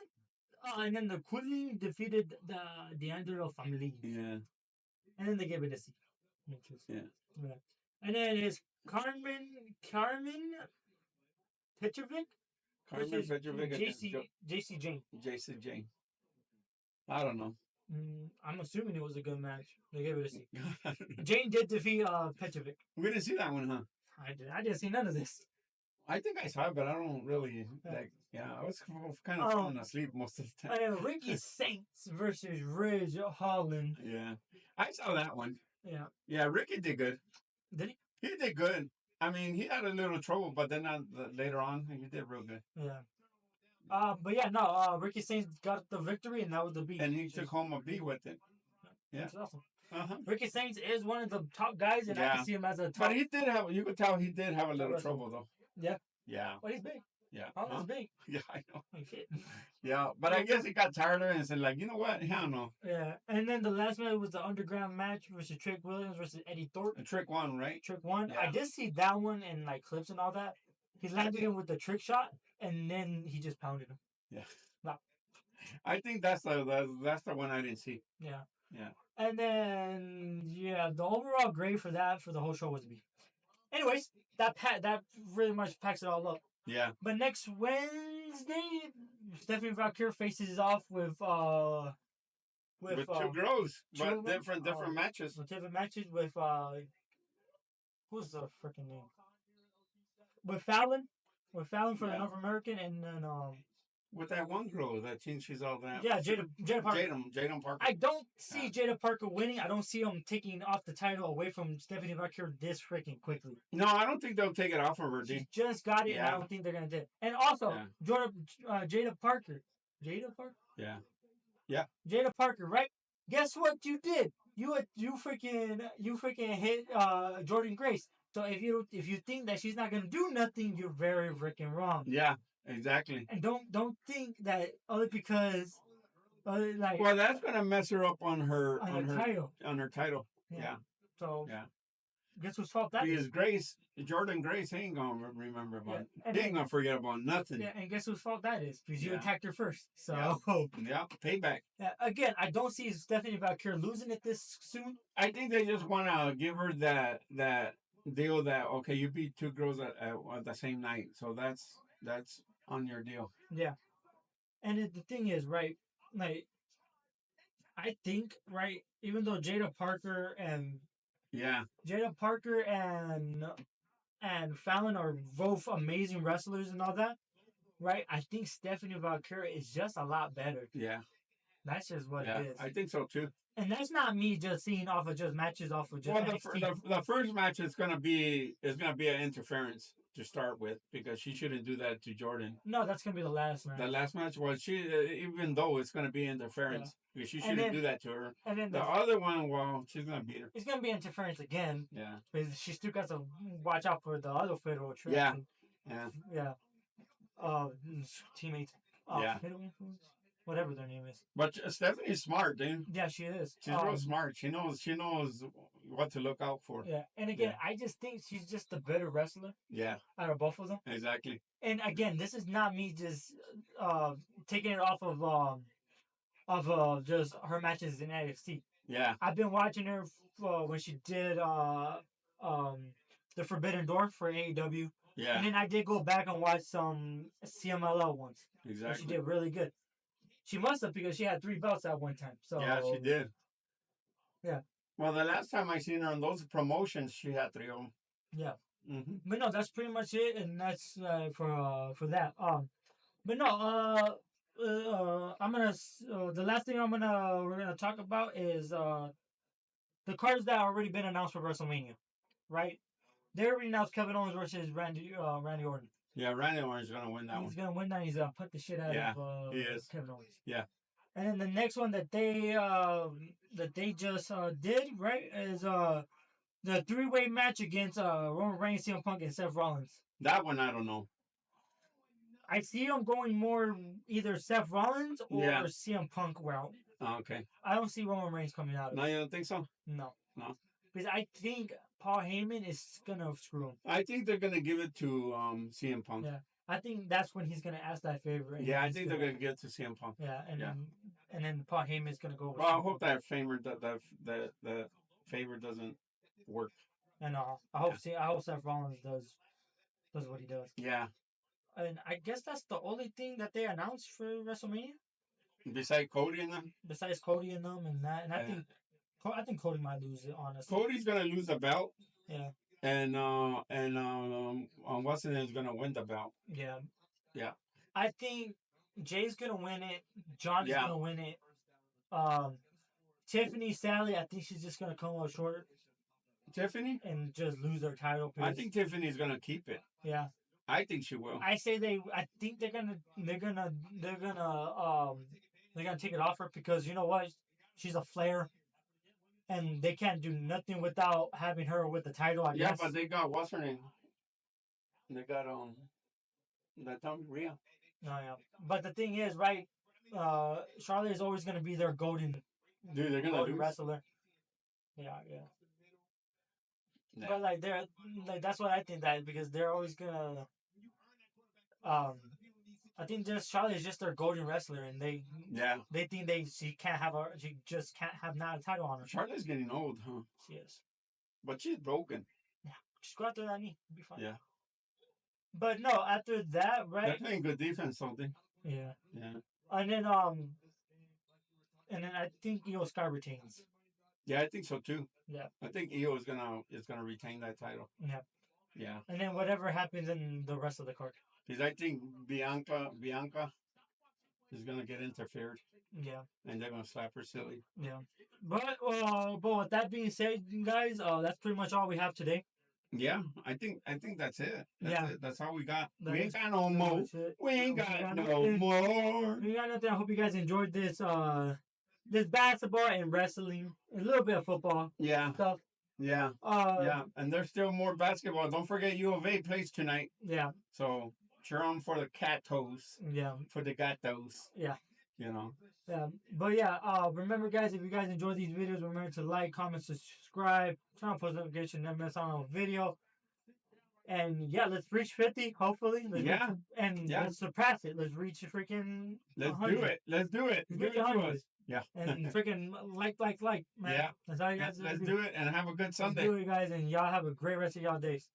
And then the Coolin defeated the D'Angelo family. Yeah. And then they gave it a C. Yeah. And then it's Carmen Petrovic versus JC Jane. JC Jane. I don't know. I'm assuming it was a good match. They gave it a C. Jane did defeat Petrovic. We didn't see that one, huh? I didn't see none of this. I think I saw it, but I don't really like. Yeah, I was kind of falling asleep most of the time. And Ricky Saints versus Ridge Holland. Yeah, I saw that one. Yeah. Yeah, Ricky did good. Did he? He did good. I mean, he had a little trouble, but then later on, he did real good. Yeah. But yeah, no. Ricky Saints got the victory, and that was the B. And he took home a B with it. Yeah. Which is awesome. Uh-huh. Ricky Saints is one of the top guys, and I Yeah. can see him as a top. But he did have, you could tell he did have a little wrestler. trouble, though. Yeah. Yeah. But he's big. Yeah. Holland's big. Yeah, I know. Oh, shit. Yeah, but I guess he got tired of it and said, like, you know what? Hell no. Yeah. And then the last match was the underground match versus Trick Williams versus Eddie Thorpe. A trick one, right? Trick one. Yeah. I did see that one in like clips and all that. He landed him with the trick shot, and then he just pounded him. Yeah. No. I think that's the one I didn't see. Yeah. Yeah. And then the overall grade for the whole show was B. Anyways, that really much packs it all up. Yeah. But next Wednesday, Stephanie Valkyrie faces off with two girls, but two- different matches. different matches with who's the freaking name? With Fallon for the North American, and then with that one girl that thinks she's all that. Yeah, Jada Parker. Jada Parker. I don't see Jada Parker winning. I don't see him taking off the title away from Stephanie Valkyrie this freaking quickly. No, I don't think they'll take it off of her. She just got it, and I don't think they're gonna do it. And also, Jada Parker. Jada Parker. Yeah. Yeah. Jada Parker, right? Guess what you did? You freaking hit Jordan Grace. So if you think that she's not gonna do nothing, you're very freaking wrong. Yeah, exactly. And don't think that only because like. Well, that's gonna mess her up on her title. Yeah. So. Yeah. Guess whose fault that is? Because Jordan Grace ain't gonna remember about. He ain't gonna forget about nothing. Yeah, and guess whose fault that is? Because you attacked her first. So. Yeah, payback. Again, I don't see Stephanie Valkyrie losing it this soon. I think they just want to give her that deal that okay, you beat two girls at the same night, so that's on your deal. Yeah, and the thing is, right? Like, I think, right, even though Jada Parker and Fallon are both amazing wrestlers and all that, right? I think Stephanie Valkyrie is just a lot better. Yeah. That's just what it is. I think so too. And that's not me just seeing off of just matches off of just the first match is gonna be an interference to start with because she shouldn't do that to Jordan. No, that's gonna be the last match. The last match was even though it's gonna be interference because she shouldn't do that to her. And then the other one, well, she's gonna beat her. It's gonna be interference again. Yeah. Because she still got to watch out for the other federal trip. Yeah. Teammates. Whatever their name is. But Stephanie's smart, dude. Yeah, she is. She's real smart. She knows what to look out for. Yeah, and again, I just think she's just the better wrestler. Yeah. Out of both of them. Exactly. And again, this is not me just taking it off of just her matches in NXT. Yeah. I've been watching her when she did the Forbidden Door for AEW. Yeah. And then I did go back and watch some CMLL ones. Exactly. She did really good. She must have because she had 3 belts at one time. So yeah, she did. Yeah. Well, the last time I seen her on those promotions, she had 3 of them. Yeah. Mm-hmm. But no, that's pretty much it, and that's for that. But no, I'm gonna the last thing we're gonna talk about is the cards that have already been announced for WrestleMania, right? They already announced Kevin Owens versus Randy Orton. Yeah, Randy Orton's gonna win that one. He's gonna win that. He's gonna put the shit out of he is. Kevin Owens. Yeah. And then the next one that they just did, right, is the 3-way match against Roman Reigns, CM Punk, and Seth Rollins. That one I don't know. I see them going more either Seth Rollins or CM Punk route. Oh, okay. I don't see Roman Reigns coming out of it. No, you don't think so? No. No. Because I think Paul Heyman is gonna screw him. I think they're gonna give it to CM Punk. Yeah. I think that's when he's gonna ask that favor. Yeah, I think they're gonna give it to CM Punk. Yeah, and then Paul Heyman is gonna go. Well, I hope that the favor doesn't work. And I hope Seth Rollins does what he does. Yeah. And I guess that's the only thing that they announced for WrestleMania. Besides Cody and them. Besides Cody and them and that, and I think Cody might lose it, honestly. Cody's gonna lose the belt. Yeah. And Watson is gonna win the belt. Yeah. Yeah. I think Jay's gonna win it. John's gonna win it. Tiffany, sadly, I think she's just gonna come up short. Tiffany? And just lose her title. I think Tiffany's gonna keep it. Yeah. I think she will. I think they're gonna take it off her because you know what? She's a Flair, and they can't do nothing without having her with the title. I Yeah, guess. but they got what's her name? They got that Rhea. No, yeah. But the thing is, right? Charlotte is always gonna be their golden Dude, they're gonna lose. wrestler. Yeah, yeah. Yeah. But like they're like that's what I think that because they're always gonna I think just Charlotte is just their golden wrestler and they think she just can't have not a title on her. Charlotte's getting old, huh? She is. But she's broken. Yeah. Just go after that knee. Be fine. Yeah. But no, after that, right? They're playing good defense, something. Yeah. Yeah. And then I think Io Sky retains. Yeah, I think so too. Yeah. I think Io is gonna retain that title. Yeah. Yeah. And then whatever happens in the rest of the card. Because I think Bianca is gonna get interfered. Yeah. And they're gonna slap her silly. Yeah. But with that being said, guys, that's pretty much all we have today. Yeah, I think that's it. That's it. That's all we got. We ain't got no more. We ain't got no more. We got nothing. I hope you guys enjoyed this basketball and wrestling, a little bit of football. Yeah. Stuff. Yeah. Yeah. And there's still more basketball. Don't forget U of A plays tonight. Yeah. So cheer on for the cat toes. Yeah. For the gatos. Yeah. You know. Yeah. But yeah, remember guys, if you guys enjoy these videos, remember to like, comment, subscribe, turn on post notifications, never miss out on a video. And yeah, let's reach 50, hopefully. Let's surpass it. Let's reach freaking Let's 100. do it. Let's do it. Do it to us. Yeah. And freaking like, man. Yeah. That's all you guys Let's do it and have a good Sunday. Let's do it, guys, and y'all have a great rest of y'all days.